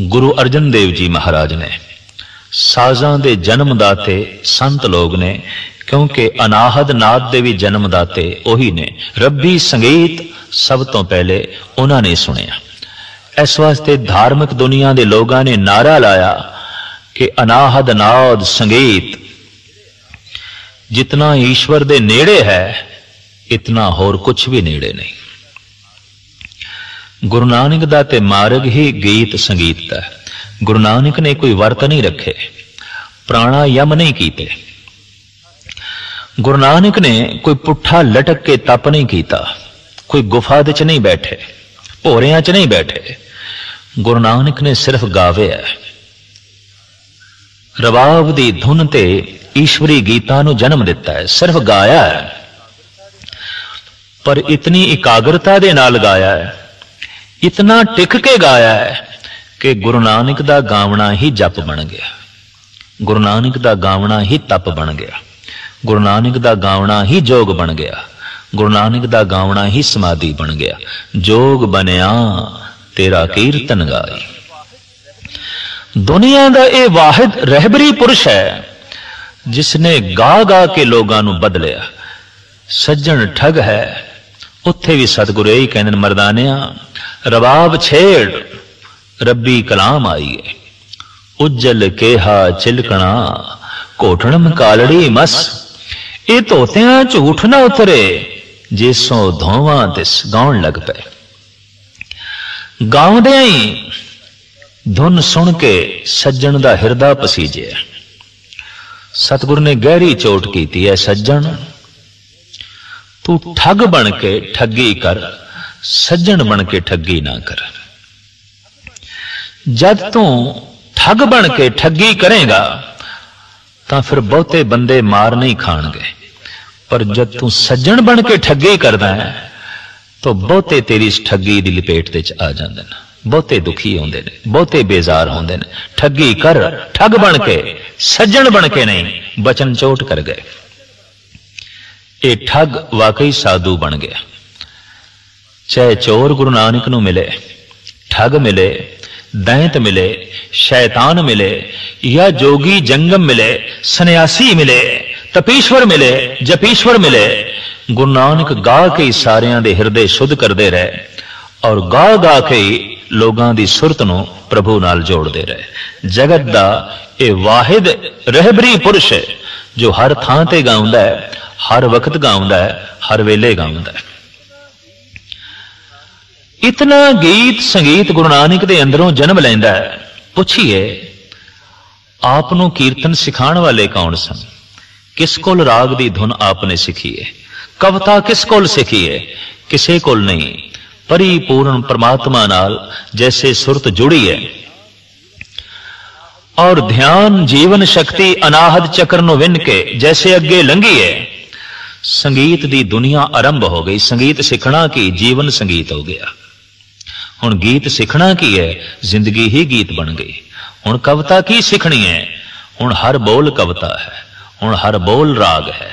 गुरु अर्जन देव जी महाराज ने। साजां दे जन्मदाते संत लोग ने, क्योंकि अनाहद नाद दे भी जन्मदाते ओही ने। रब्बी संगीत सब तो पहले उन्होंने सुनिया। इस वास्ते धार्मिक दुनिया दे लोगां ने नारा लाया कि अनाहद नाद संगीत जितना ईश्वर दे नेड़े है इतना होर कुछ भी नेड़े नहीं। गुरु नानक दा ते मार्ग ही गीत संगीत दा। गुरु नानक ने कोई वर्त नहीं रखे, प्राणायाम नहीं कीते। गुरु नानक ने कोई पुट्ठा लटक के तप नहीं कीता, कोई गुफा दे च नहीं बैठे, भोरियां च नहीं बैठे। गुरु नानक ने सिर्फ गावे है। रबाब दी धुन ते ईश्वरी गीतां नूं जन्म दिता है, सिर्फ गाया है, पर इतनी एकाग्रता दे नाल गाया है, इतना टिक के गाया है कि गुरु नानक दा गावना ही जप बन गया, गुरु नानक दा गावना ही तप बन गया, गुरु नानक दा गावना ही जोग बन गया, गुरु नानक दा गावना ही समाधि बन गया। जोग बनया तेरा कीर्तन गाई। दुनिया दा ये वाहिद रहबरी पुरुष है जिसने गा गा के लोगों नूं बदलिया। सज्जन ठग है, उत्थे भी सतगुरु यही कहंदे मरदानिया, रबाब छेड़ रब्बी कलाम आई है। उज्जल केहा चिलकना घोटणम कालड़ी मस, ये धोतियां झूठ ना उतरे जिसों धोवां तिस गाउण लग पे। गाउंदे ही धुन सुन के सज्जन दा हिरदा पसीजे। सतगुरु ने गहरी चोट की है, सज्जन तू ठग बन के ठगी कर, सज्जन बन के ठगी ना कर। जब तू ठग बन के ठगी करेगा तो फिर बहुते बंदे मार नहीं खाणगे, पर जब तू सज्जन बन के ठगी करदा है तो बहुते तेरी इस ठगी दी लपेट दे च आ जांदे ने, बहुते दुखी होंदे ने, बहुते बेजार होंदे ने। ठगी कर, ठग बन के, सज्जन बन के नहीं। बचन चोट कर गए। ये ठग वाकई साधु बन गया। चाहे चोर गुरु नानक नूं मिले, ठग मिले, दैंत मिले, शैतान मिले, या जोगी जंगम मिले, सन्यासी मिले, तपीश्वर मिले, जपीश्वर मिले, गुरु नानक गा के सारियां दे हिरदे शुद्ध करते रहे और गा गा के लोगों की सुरत नूं प्रभु नाल जोड़ते रहे। जगत दा ये वाहिद रहबरी पुरुष है जो हर थां ते गाउंदा है, हर वक्त गाउंदा है, हर वेले गाउंदा है। इतना गीत संगीत गुरु नानक दे अंदरों जन्म लैंदा है। पुछिए आपनों कीर्तन सिखाण वाले कौन सन? किस कोल राग दी धुन आपने सीखी है? कविता किस कोल सीखी है? किसे कोल नहीं। परिपूर्ण परमात्मा नाल जैसे सुरत जुड़ी है और ध्यान जीवन शक्ति अनाहद चक्र नूं विन के जैसे अगे लंघी है। संगीत दी दुनिया आरंभ हो गई। संगीत सीखना की जीवन संगीत हो गया। हुण गीत सीखना की है, जिंदगी ही गीत बन गई। हुण कविता की सीखनी है, हुण हर बोल कविता है, हुण हर बोल राग है,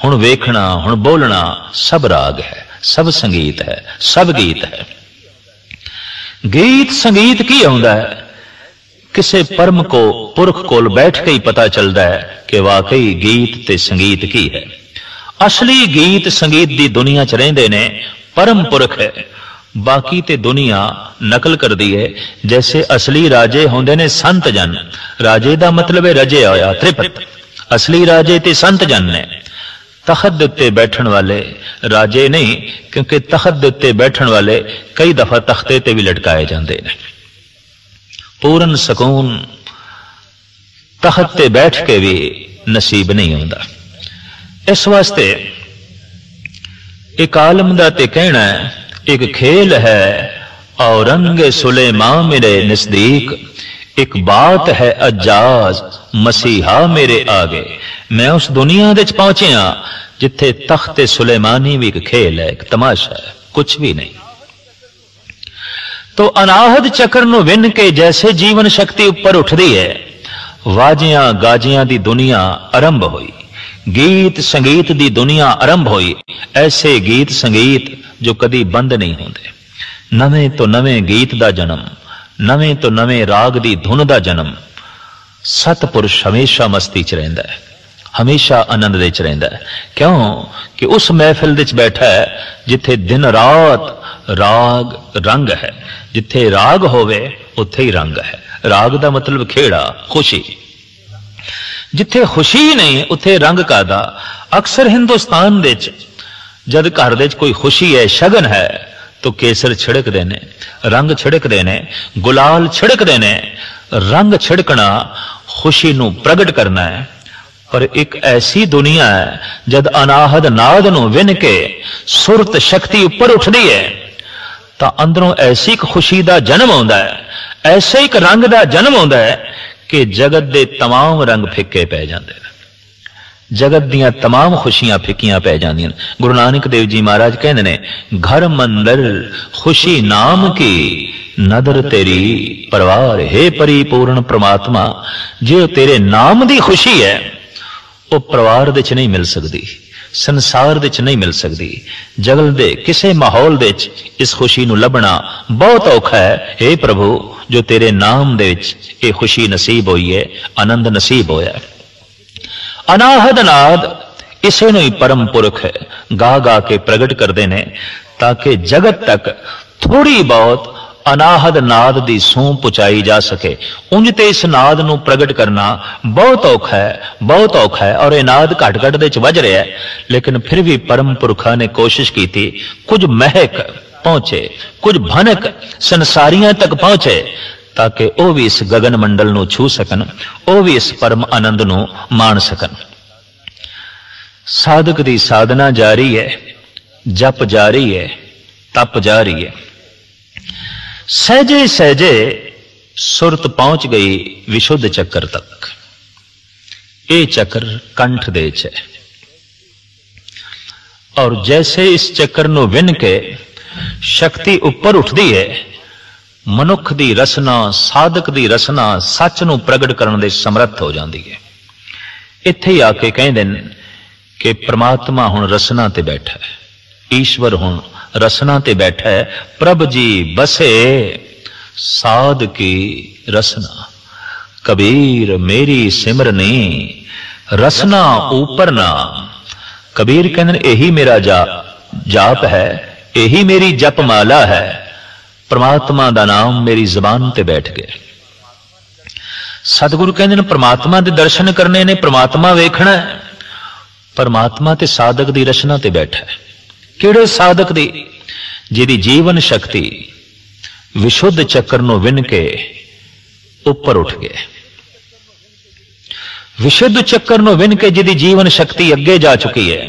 हुण वेखना हुण बोलना सब राग है, सब संगीत है, सब गीत है। गीत संगीत की आउंदा है? किसे परम को पुरख कोल बैठ के ही पता चलता है कि वाकई गीत ते संगीत की है। असली गीत संगीत दी दुनिया च रहिंदे ने परम पुरख है, बाकी ते दुनिया नकल कर दी है। जैसे असली राजे होंदे ने संत जन, राजे दा मतलब है रजे होया त्रिपत। असली राजे ते संत जन ने। तखत दे उत्ते बैठण वाले राजे नहीं, क्योंकि तखत दे उत्ते बैठण वाले कई दफा तख्ते ते भी लटकाए जाते हैं। पूर्ण सकून तखत ते बैठ के भी नसीब नहीं होता। इस वास्ते एक आलम दा ते कहना है, एक खेल है औरंग सुलेमान मेरे नजदीक, एक बात है अजाज मसीहा मेरे आगे। मैं उस दुनिया दे पहुंचिया जिथे तख्ते सुलेमानी भी एक खेल है, एक तमाशा है, कुछ भी नहीं। तो अनाहद चक्र नूं विन के जैसे जीवन शक्ति ऊपर उठदी है, वाजियां गाजियां दी दुनिया आरंभ हुई, गीत संगीत दी दुनिया आरंभ हुई। ऐसे गीत संगीत जो कदी बंद नहीं होंदे। नवे तो नवे गीत दा जन्म, नवे तो नवे राग दी धुन दा जन्म। सतपुरुष हमेशा मस्ती च रहिंदा है, हमेशा आनंद दे च रहिंदा है। क्यों कि उस महफिल दे च बैठा है जिथे दिन रात राग रंग है। जिथे राग होवे उत्थे ही रंग है। राग दा मतलब खेड़ा, खुशी। जिथे खुशी नहीं उत्थे रंग कादा। अक्सर हिंदुस्तान दे च जद घर दे च कोई खुशी है, शगन है, तो केसर छिड़क देने, रंग छिड़क देने, गुलाल छिड़क देने। रंग छिड़कना खुशी नूं प्रगट करना है। पर एक ऐसी दुनिया है जद अनाहद नाद नूं विन के सुरत शक्ति ऊपर उठदी है तो अंदरों ऐसी एक खुशी दा जन्म होंदा है, ऐसे एक रंग दा जन्म होंदा है कि जगत दे तमाम रंग फिक्के पै जाते हैं, जगत दियां तमाम खुशियां फिक्कियां पै जांदियां। गुरु नानक देव जी महाराज कहते ने, घर मंदर खुशी नाम की नदर तेरी परवार, हे परिपूर्ण परमात्मा, जो तेरे नाम दी खुशी है वो परिवार दे च नहीं मिल सकती, संसार दे च नहीं मिल सकती। जगत दे किसी माहौल दे च इस खुशी नूं लभना बहुत औखा है। हे प्रभु, जो तेरे नाम दे विच ये खुशी नसीब हुई है, आनंद नसीब होया। अनाहद नाद इसे नूं ही परम पुरख गा गा के प्रगट करते हैं, ताकि जगत तक थोड़ी बहुत अनाहद नाद दी सूह पहुंचाई जा सके। उंज ते इस नाद नूं प्रगट करना बहुत औखा है, बहुत औखा है, और यह नाद घट घट दे च वज रहा है। लेकिन फिर भी परम पुरखा ने कोशिश की थी, कुछ महक पहुंचे, कुछ भनक संसारियां तक पहुंचे, ताकि वह भी इस गगन मंडल नूं छू सकन, वह भी इस परम आनंद नूं माण सकन। साधक दी साधना जारी है, जप जारी है, तप जारी है। सहजे सहजे सुरत पहुंच गई विशुद्ध चक्कर तक। ये चक्र कंठ दे च है, और जैसे इस चक्कर नूं विन के शक्ति उपर उठदी है, मनुख दी रसना, साधक दी रसना सच नूं प्रगट करन दे समर्थ हो जाती है। इत्थे ही आके कहंदे ने कि परमात्मा हुण रसना ते बैठा है, ईश्वर हुण रसना ते बैठा है। प्रभ जी बसे साध की रसना, कबीर मेरी सिमरनी रसना ऊपर नाम। कबीर कहते यही मेरा जाप है, यही मेरी जप माला है। परमात्मा दा नाम मेरी जबान ते बैठ गया। सतगुरु कहते हैं परमात्मा दे दर्शन करने ने, परमात्मा वेखना है। परमात्मा ते साधक दी रचना ते बैठा है। किहड़े साधक दी? जिहदी जीवन शक्ति विशुद्ध चक्कर नूं विन के उपर उठ गए। विशुद्ध चक्कर नूं विन के जिहदी जीवन शक्ति अगे जा चुकी है,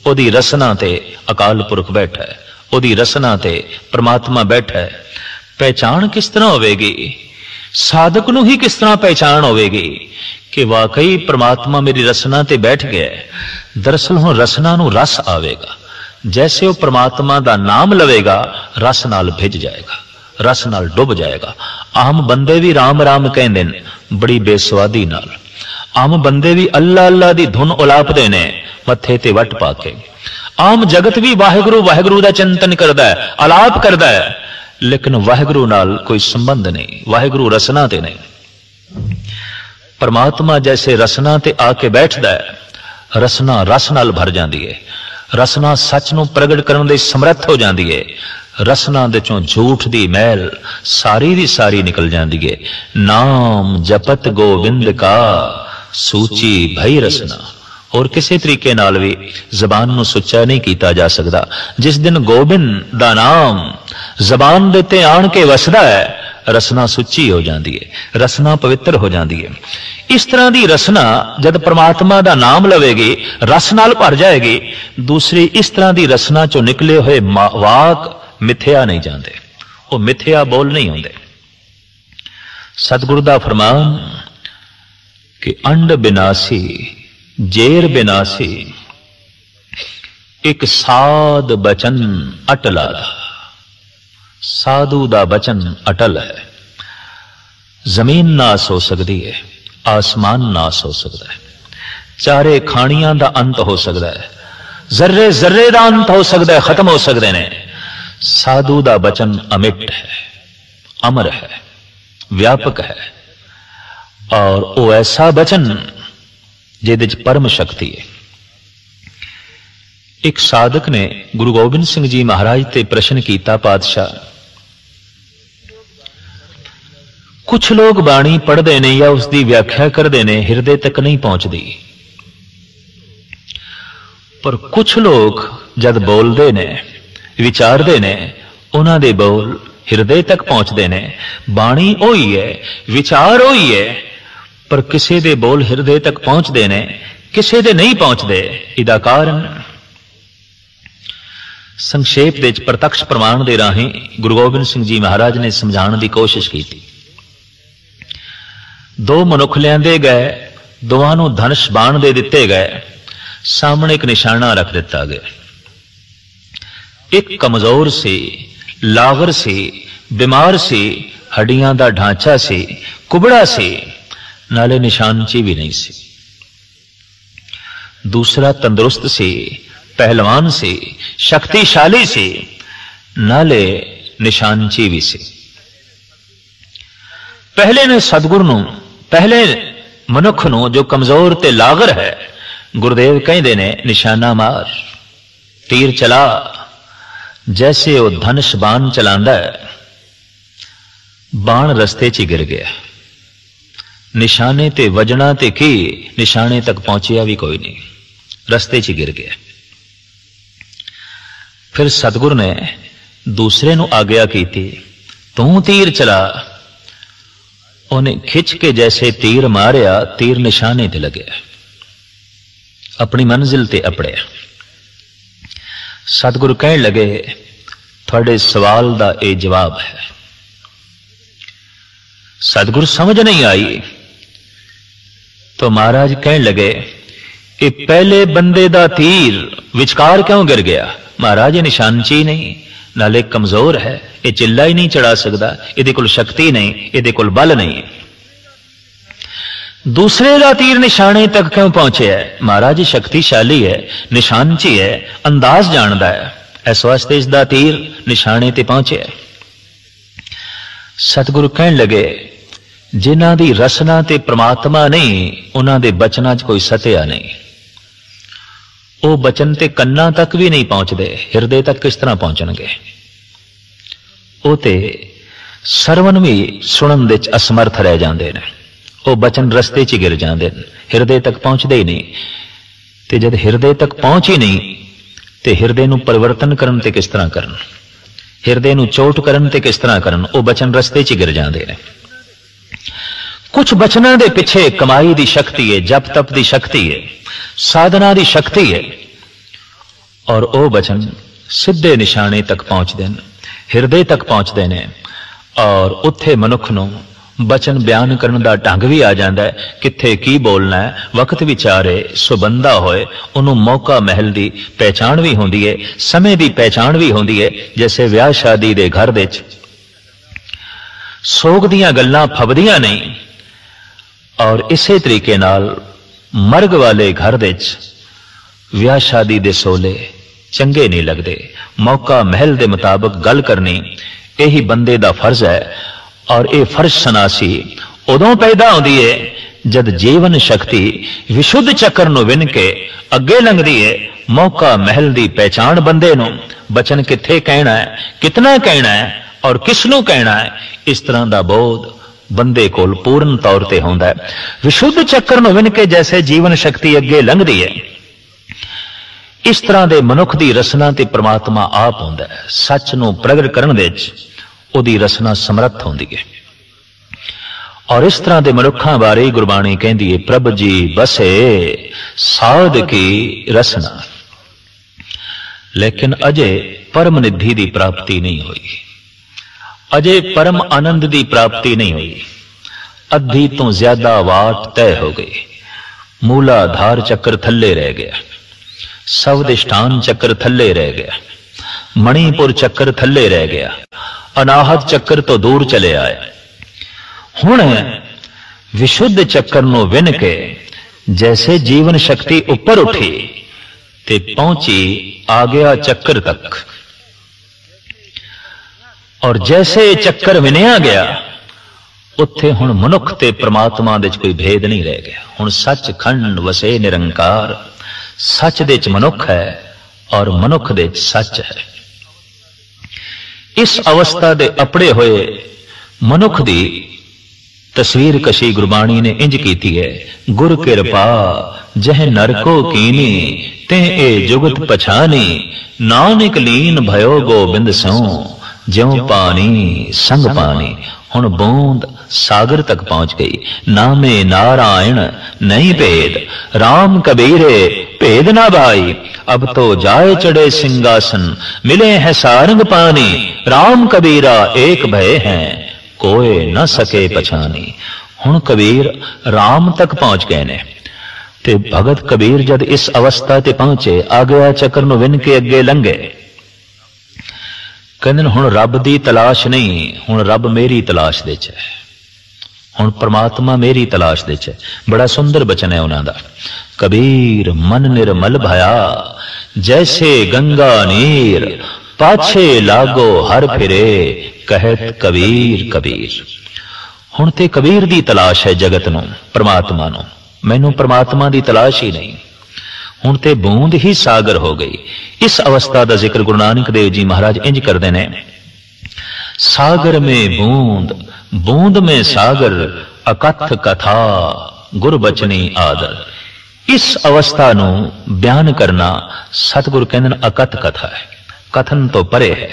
उहदी रसना ते अकाल पुरख बैठा है, उहदी रसना ते परमात्मा बैठा है। पहचान किस तरह होवेगी? साधक नूं ही किस तरह पहचान होवेगी कि वाकई परमात्मा मेरी रसना ते बैठ गया है। दरअसल हुण रसना नूं रस आवेगा। जैसे वो परमात्मा दा नाम लवेगा, रस नाल भिज जाएगा, रस नाल डुब जाएगा। आम बंदे भी राम राम कहंदे ने बड़ी बेसवादी नाल। आम बंदे भी अल्लाह अल्लाह दी धुन उलापदे ने मत्थे ते वट पा के। आम जगत भी वाहिगुरु वाहिगुरु दा चिंतन करदा है, अलाप करदा है, लेकिन वाहिगुरु नाल कोई संबंध नहीं, वाहिगुरु रसना ते नहीं। परमात्मा जैसे रसना ते आके बैठदा है, रसना रस नाल भर जाती है। रसना सच नूं प्रगट करन दे समर्थ हो जाती है। रसना दे चों झूठ दी मैल सारी दी सारी निकल जाती है। नाम जपत गोविंद का सूची भई रसना। और किसी तरीके नाल भी जबान नूं सुच्चा नहीं किया जा सकता। जिस दिन गोबिंद दा नाम जबान दे ते आण के वसदा है, रसना सुच्ची हो जाती है, रसना पवित्र हो जाती है। इस तरह की रसना जब परमात्मा का नाम लवेगी, रस नाल भर जाएगी। दूसरी इस तरह की रसना चो निकले हुए वाक मिथ्या नहीं जाते, वो मिथ्या बोल नहीं होंगे। सतगुरु दा फरमान कि अंड बिनासी जेर बिनासी, एक साध बचन अटला। साधु दा बचन अटल है। जमीन नाश हो सकती है, आसमान नाश हो सकता है, चारे खानियां दा अंत हो सकता है, जर्रे जर्रे दा अंत हो सकता है, खत्म हो सकते हैं। साधु दा बचन अमिट है, अमर है, व्यापक है, और वो ऐसा बचन जिहदे च परम शक्ति है। एक साधक ने गुरु गोबिंद सिंह जी महाराज ते प्रश्न किया, पातशाह कुछ लोग बाणी पढ़ते ने या उसकी व्याख्या करते हैं, हिरदे तक नहीं पहुंचती, पर कुछ लोग जब बोलते ने विचारते ने, उन्हां दे बोल हिरदे तक पहुंचते ने। बाणी ओही है, विचार ओही है, पर किसी दे बोल हिरदे तक पहुंचते ने, किसी दे नहीं पहुंचते। इहदा कारण संक्षेप दे प्रत्यक्ष प्रमाण दे राही गुरु गोबिंद सिंह जी महाराज ने समझाने की कोशिश की थी। दो मनुख लियांदे गए, दोवां नूं धनुष बाण दे दिते गए, सामने एक निशाना रख दिता गया। एक कमजोर सी, लागर सी, बीमार सी, हड्डियां दा ढांचा सी, कुबड़ा सी, नाले निशानची भी नहीं सी। दूसरा तंदुरुस्त सी, पहलवान सी, शक्तिशाली सी, नाले निशानची भी सी। पहले ने सतगुरु नूं, पहले मनुख नूं जो कमजोर ते लागर है, गुरुदेव कहते ने निशाना मार, तीर चला। जैसे वो धनुष बाण चलांदा है, बाण रस्ते च गिर गया। निशाने ते वजना ते की, निशाने तक पहुंचिया भी कोई नहीं, रस्ते च गिर गया। फिर सतगुरु ने दूसरे नूं आग्या की थी, तू तीर चला। उन्हें खिंच के जैसे तीर मारिया, तीर निशाने ते लगे, अपनी मंजिल ते अपड़िया। सतगुरु कहने लगे, थोड़े सवाल दा ये जवाब है। सतगुरु समझ नहीं आई तो महाराज कहने लगे, ये पहले बंदे दा तीर विचकार क्यों गिर गया? महाराज ये निशानची नहीं, नाले कमजोर है, ये चिल्ला ही नहीं चढ़ा सकता, इहदे कोल शक्ति नहीं, इहदे कोल बल नहीं। दूसरे दा तीर निशाने तक क्यों पहुंचे है? महाराज शक्तिशाली है, निशानची है, अंदाज जानदा है, इस वास्ते इसदा तीर निशाने ते पहुंचे है। सतगुरु कहने लगे, जिन्हां दी रसना ते परमात्मा नहीं, उन्हां दे बचनां च कोई सत्या नहीं। वो बचन ते कन्ना तक भी नहीं पहुंचते, हिरदे तक किस तरह पहुंचणगे? वो ते सरवण भी सुणन दे असमर्थ रह जांदे ने, वो बचन रस्ते च गिर जाते, हिरदे तक पहुंचते ही नहीं। ते जब हिरदे तक पहुंच ही नहीं, ते हिरदे नूं परिवर्तन करन ते किस तरह करन, हिरदे नूं चोट करन ते किस तरह करन? वो बचन रस्ते च गिर जाते हैं। कुछ बचनां दे पिछे कमाई दी शक्ति है, जप तप दी शक्ति है, साधना दी शक्ति है, और वो बचन सीधे निशाने तक पहुंचते हैं, हिरदे तक पहुंचते हैं, और उत्थे मनुख नूं बचन बयान करने का ढंग भी आ जाता है, किथे की बोलना है, वक्त विचारे सुबंधा होए, उन्होंने मौका महल की पहचान भी होंदी है, समय की पहचान भी होंदी है। जैसे ब्याह शादी के घर दे सोग दियां गल्लां फबदियां नहीं, और इसे तरीके नाल मर्ग वाले घर दे ब्याह शादी दे सोले चंगे नहीं लगते। मौका महल के मुताबिक गल करनी यही बंदे का फर्ज है, और ये फर्ज सनासी उदों पैदा होती है जद जीवन शक्ति विशुद्ध चक्कर नूं विन के अगे लंघदी है। मौका महल की पहचान बंदे नूं, बचन किथे कहना है, कितना कहना है, और किसनूं कहना है, इस तरह का बोध बंदे कोल पूर्ण तौर पर होंदा है। विशुद्ध चक्कर नूं विन के जैसे जीवन शक्ति अगे लंघदी है, इस तरह के मनुख की रसना ते परमात्मा आप होंदा है। सच नूं प्रगट करन दे उहदी रसना समर्थ होंदी है। और इस तरह के मनुखों बारे गुरबाणी कहती है, प्रभ जी बसे साध की रसना। लेकिन अजय परम निधि की प्राप्ति नहीं हुई, अजय परम आनंद की प्राप्ति नहीं हुई। अद्धी तो ज्यादा वाट तय हो गई, मूलाधार चक्र थल्ले रह गया, सवधिष्ठान चक्र थल्ले रह गया, मणिपुर चक्र थल्ले रह गया, अनाहत चक्र तो दूर चले आए। हुण विशुद्ध चक्कर नूं विन के जैसे जीवन शक्ति ऊपर उठी ते पहुंची आ गया चक्कर तक, और जैसे चक्कर विनिया गया उत्थे हुण मनुख ते परमात्मा दे कोई भेद नहीं रह गया। हुण सच खंड वसे निरंकार, सच दे च मनुख है और मनुख दे च सच है। इस अवस्था दे अपड़े हुए मनुख दी तस्वीर कशी गुरबाणी ने इंज कीती है, गुर कृपा जह नरको कीनी ते ए जुगत पछानी, नानक लीन भयो गोबिंद सो ज्यों पानी संग पानी। हुण बूंद सागर तक पहुंच गई, नामे नारायण नहीं भेद, राम कबीरे भेद ना भाई, अब तो जाए चढ़े सिंहासन मिले हैं सारंग पानी, राम कबीरा एक भय हैं कोई न सके पछानी। हुण कबीर राम तक पहुंच गए ने। ते भगत कबीर जद इस अवस्था ते पहुंचे, आ गया चक्कर नूं विन के अगे लंघे। कहंदे हुण रब दी तलाश नहीं, हुण रब मेरी तलाश दे च है, हुण परमात्मा मेरी तलाश दे च है। बड़ा सुंदर बचन है उन्हां दा। कबीर मन निर्मल भया जैसे गंगा नीर, पाछे लागो हर फिरे कहत कबीर कबीर। हुण ते कबीर दी तलाश है जगत नूं, परमात्मा नूं। मैनूं परमात्मा दी तलाश ही नहीं। हुण ते बूंद ही सागर हो गई। इस अवस्था का जिक्र गुरु नानक देव जी महाराज इंज करते हैं, सागर में बूंद, बूंद में सागर, अकथ कथा गुर बचनी आदर। इस अवस्था नूं बयान करना सतगुरु कहंदे अकथ कथा है, कथन तो परे है।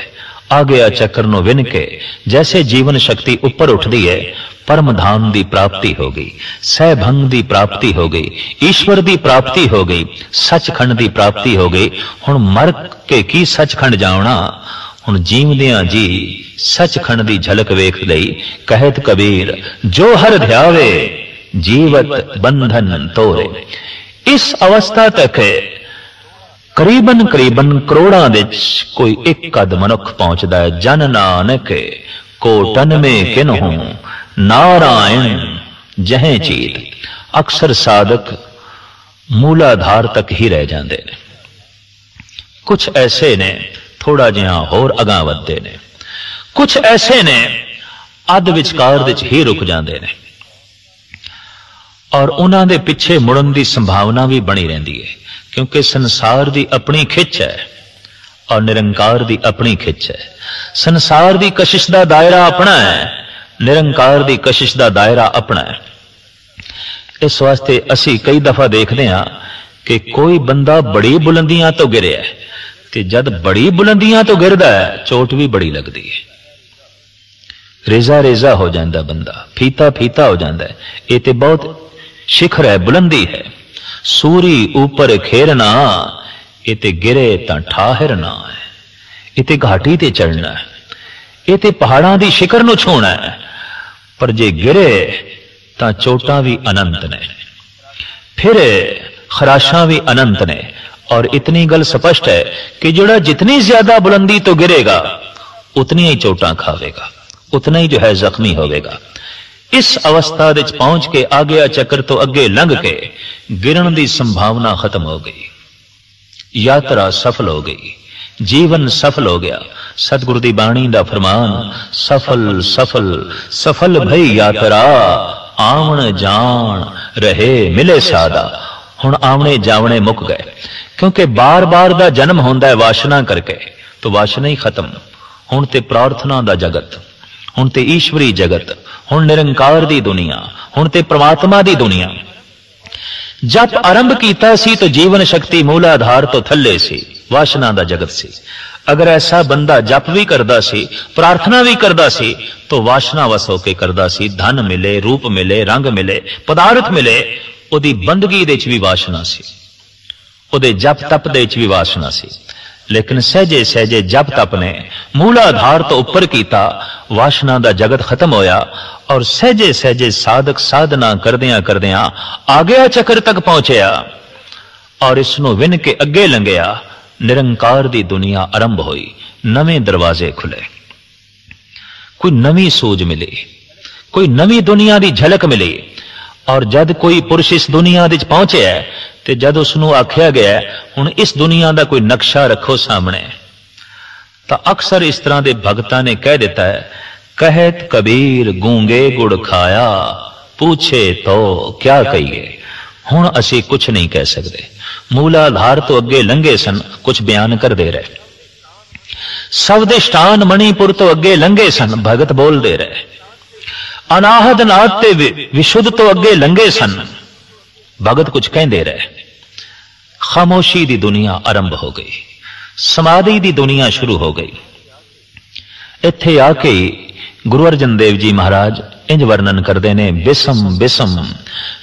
आ गया चक्कर नूं विन के जैसे जीवन शक्ति ऊपर उठदी है, परम धाम दी प्राप्ति हो गई, सहभंग दी प्राप्ति हो गई, ईश्वर दी प्राप्ति हो गई, सचखंड दी प्राप्ति हो गई। हुण मर के की सचखंड जावना, हुण जीवदियां जी सचखंड दी झलक वेख लई। कहत कबीर जो हर ध्यावे जीवत बंधन तोरे। इस अवस्था तक करीबन करीबन करोड़ां विच कोई एक कद मनुख पहुंचदा है। जन नानक कोटन में किन्हू नारायण जहें चीत। अक्सर साधक मूलाधार तक ही रह जाते ने, कुछ ऐसे ने थोड़ा जिहा होर अगां वधदे ने, कुछ ऐसे ने अध विचकार विच ही रुक जाते ने, और उन्हां दे पिछे मुड़न की संभावना भी बनी रहिंदी है। क्योंकि संसार की अपनी खिच है और निरंकार की अपनी खिच है। संसार की कशिश का दायरा अपना है, निरंकार की कशिश का दायरा अपना है। इस वास्ते असी कई दफा देखते हैं कि कोई बंदा बड़ी बुलंदियां तो गिरिया है, ते जद बड़ी बुलंदियां तो गिरदा है चोट भी बड़ी लगती है, रेजा रेजा हो जाता बंदा, फीता फीता हो जाता है। ये तो बहुत शिखर है, बुलंदी है। सूरी ऊपर खेरना, ये ते गिरे तां ठाहरना है। ये ते घाटी ते चढ़ना है, ये ते पहाड़ां दी शिखर नूं छूना है। पर जे गिरे तां चोटां भी अनंत ने, फिर खराशां भी अनंत ने। और इतनी गल स्पष्ट है कि जोड़ा जितनी ज्यादा बुलंदी तो गिरेगा उतनी ही चोटां खावेगा, उतना ही जो है जख्मी होवेगा। इस अवस्था विच पहुंच के आ गया चक्कर तो अगे लंघ के गिरन की संभावना खत्म हो गई, यात्रा सफल हो गई, जीवन सफल हो गया। सतगुरु दी बाणी दा फरमान, सफल सफल सफल भई यात्रा, आवन जान रहे मिले सादा। हुण आवणे जावणे मुक गए, क्योंकि बार बार दा जन्म होंदा है वासना करके, तो वासना ही खत्म। हुण ते प्रार्थना दा जगत, हुण ते ईश्वरी जगत, हुण निरंकार दी दुनिया, हुण ते परमात्मा दी दुनिया। जब आरंभ कीता सी तो जीवन शक्ति मूलाधार तो थल्ले सी, वासना दा जगत सी। अगर ऐसा बंदा जप भी करदा सी, प्रार्थना भी करदा सी, तो वासना वस होके करदा सी। धन मिले, रूप मिले, रंग मिले, पदार्थ मिले, उहदी बंदगी दे च भी वासना सी, उहदे जप तप दे च भी वासना सी। लेकिन सहजे सहजे जप तप ने मूलाधार तो उपर कीता, वासना दा जगत खत्म होया, और सहजे सहजे साधक साधना करदियां करदियां आ गया चक्कर तक पहुंचया, और इसनों विन के अगे लंघिया। निरंकार दी दुनिया आरंभ हुई, नवे दरवाजे खुले, कोई नवी सूझ मिली, कोई नवी दुनिया दी झलक मिली। और जद कोई पुरुष इस दुनिया विच पहुंचे है, ते जद उसनों आख्या गया हुण इस दुनिया का कोई नक्शा रखो सामने, तो अक्सर इस तरह के भगतां ने कह दिता है, कहत कबीर गूंगे गुड़ खाया, पूछे तो क्या कहिए। हुण असी कुछ नहीं कह सकते, मूलाधार तो अगे लंघे सन, कुछ बयान कर दे रहे। सवदिष्टान मणिपुर तो अगे लंघे सन, भगत बोल दे रहे। अनाहद नाथ ते विशुद्ध तो अगे लंघे सन, भगत कुछ कह दे रहे। खामोशी दी दुनिया आरंभ हो गई, समाधि दी दुनिया शुरू हो गई। इत्थे आके गुरु अर्जन देव जी महाराज इंज वर्णन करते ने, बिसम बिसम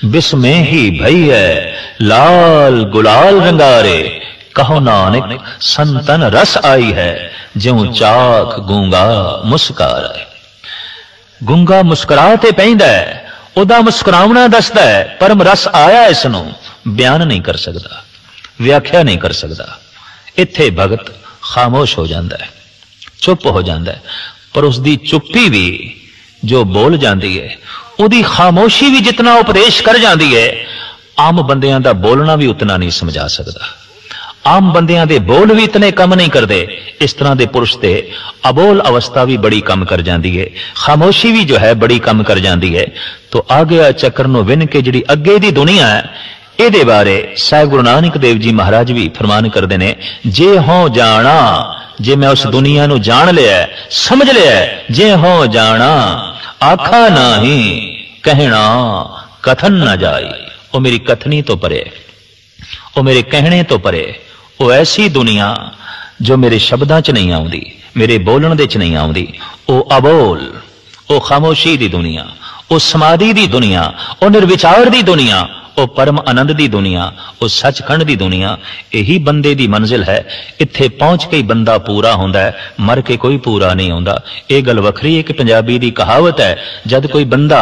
बिस्मे ही भई है, लाल गुलाल रंगारे, कहो नानक संतन रस आई है, ज्यों चाक गूंगा मुस्कारा। गूंगा मुस्कुराते पैंदा है, ਉਹਦਾ ਮੁਸਕਰਾਉਣਾ ਦੱਸਦਾ ਹੈ, ਪਰਮ ਰਸ ਆਇਆ ਇਸ ਨੂੰ ਬਿਆਨ ਨਹੀਂ ਕਰ ਸਕਦਾ, ਵਿਆਖਿਆ ਨਹੀਂ ਕਰ ਸਕਦਾ। ਇੱਥੇ ਭਗਤ ਖਾਮੋਸ਼ ਹੋ ਜਾਂਦਾ ਹੈ, ਚੁੱਪ ਹੋ ਜਾਂਦਾ ਹੈ, ਪਰ ਉਸਦੀ ਚੁੱਪੀ ਵੀ ਜੋ ਬੋਲ ਜਾਂਦੀ ਹੈ, ਉਹਦੀ ਖਾਮੋਸ਼ੀ ਵੀ ਜਿਤਨਾ ਉਪਦੇਸ਼ ਕਰ ਜਾਂਦੀ ਹੈ, ਆਮ ਬੰਦਿਆਂ ਦਾ ਬੋਲਣਾ ਵੀ ਉਤਨਾ ਨਹੀਂ ਸਮਝਾ ਸਕਦਾ। आम बंदियां दे बोल भी इतने कम नहीं करते, इस तरह के पुरुष ते अबोल अवस्था भी बड़ी कम कर जाती है, खामोशी भी जो है बड़ी कम कर जाती है। तो आ गया चक्कर नो विन के जिहड़ी अगे दी दुनिया है, इहदे बारे साहिब गुरु नानक देव जी महाराज भी फरमान करते हैं, जे हो जाना, जे मैं उस दुनिया नू जान लिया समझ लिया, जे हो जाना आखा नाही कहना कथन न जाए। वो मेरी कथनी तो परे, वो मेरे कहने तो परे, वो ऐसी दुनिया जो मेरे शब्दां च नहीं आउंदी, मेरे बोलण दे च नहीं आउंदी। वो अबोल, वो खामोशी दी दुनिया, वो समाधि दी दुनिया, वो निर्विचार दी दुनिया, वो परम आनंद दी दुनिया, वो सचखंड दी दुनिया। यही बंदे दी मंजिल है। इत्थे पहुंच के ही बंदा पूरा होंदा है, मर के कोई पूरा नहीं होंदा। ये गल वखरी है कि पंजाबी दी कहावत है, जद कोई बंदा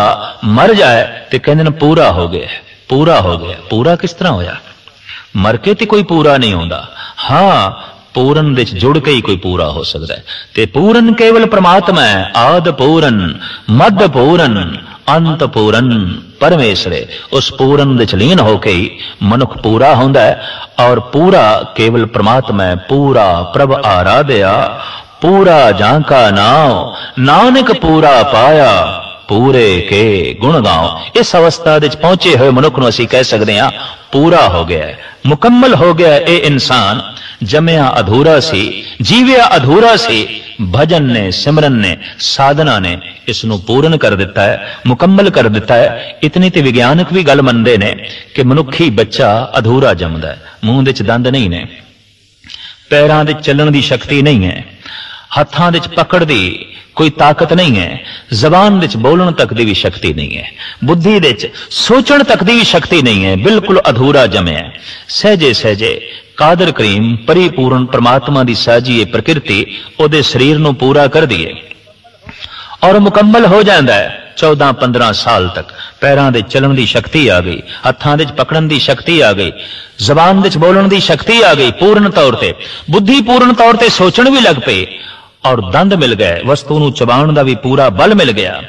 मर जाए तो कहंदे ने पूरा हो गया, पूरा हो गया। पूरा किस तरह होया? मर के तो कोई पूरा नहीं होता। हाँ, पूरन दे जुड़ के ही कोई पूरा हो सकता है। ते पूरन केवल परमात्मा है, आद पूरन मध्य पूरन अंत पूरन परमेश्वर। उस पूरन दे लीन होके ही मनुख पूरा होंदा है, और पूरा केवल परमात्मा है। पूरा प्रभ आराध्या, पूरा जांका नाव, नानक पूरा पाया, पूरे के गुण गाओ। इस अवस्था दे पहुंचे हुए मनुख नूं असीं कह सकते हैं पूरा हो गया है, मुकम्मल हो गया है। ये इंसान जमया अधूरा सी, जीविया अधूरा सी, भजन ने, सिमरन ने, साधना ने इसनूं पूर्ण कर दिता है, मुकम्मल कर दिता है। इतनी तो विज्ञानक भी गल मनदे ने कि मनुखी बच्चा अधूरा जमदा है। मूंह दे च दंद नहीं ने, पैरां दे चलण दी शक्ति नहीं है, हत्थां दे च पकड़ दी कोई ताकत नहीं है, जबान विच बोलण तक दी भी शक्ति नहीं है, बुद्धि विच सोचण तक दी भी शक्ति नहीं है, बिल्कुल अधूरा जमे है। सहजे सहजे कादर करीम परिपूर्ण परमात्मा दी साजी प्रकृति ओदे शरीर नूं पूरा कर दिए और मुकम्मल हो जाता है। 14-15 साल तक पैरां दे चलण दी शक्ति आ गई, हत्थां दे पकड़न दी शक्ति आ गई, जबान दे बोलण दी शक्ति आ गई पूर्ण तौर ते, बुद्धि पूर्ण तौर ते सोचण भी लग पई, और दंद मिल गए, वस्तु नूं चबाण दा भी पूरा बल मिल गया।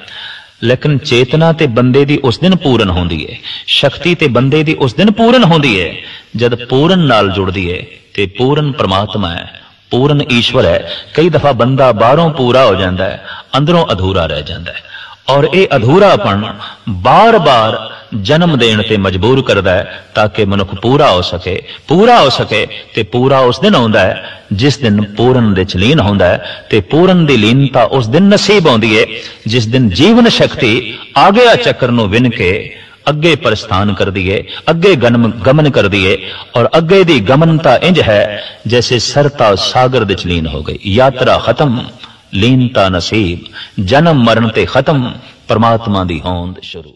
लेकिन चेतना ते बंदे दी उस दिन पूर्ण होंदी है, शक्ति ते बंदे दी उस दिन पूर्ण होंदी है जद पूर्ण नाल जुड़दी है। ते पूर्ण परमात्मा है, पूर्ण ईश्वर है। कई दफा बंदा बाहरों पूरा हो जाता है, अंदरों अधूरा रह जाता है, और ये अधूरापन बार बार जन्म देने ते मजबूर करता है ताकि मनुख पूरा हो सके। पूरा हो सके ते पूरा उस दिन होंदा है जिस दिन पूर्ण दे च लीन होंदा है। ते पूर्ण दी लीनता उस दिन नसीब होंदी है जिस दिन जीवन शक्ति आगे आ चक्कर नूं विन के अगे प्रस्थान कर दिए, अगे गमन कर दिए। और अगे दी गमनता इंज है जैसे सरता सागर दे च लीन हो गई। यात्रा खत्म, लीनता नसीब, जन्म मरण ते खत्म, परमात्मा दी होंद शुरू।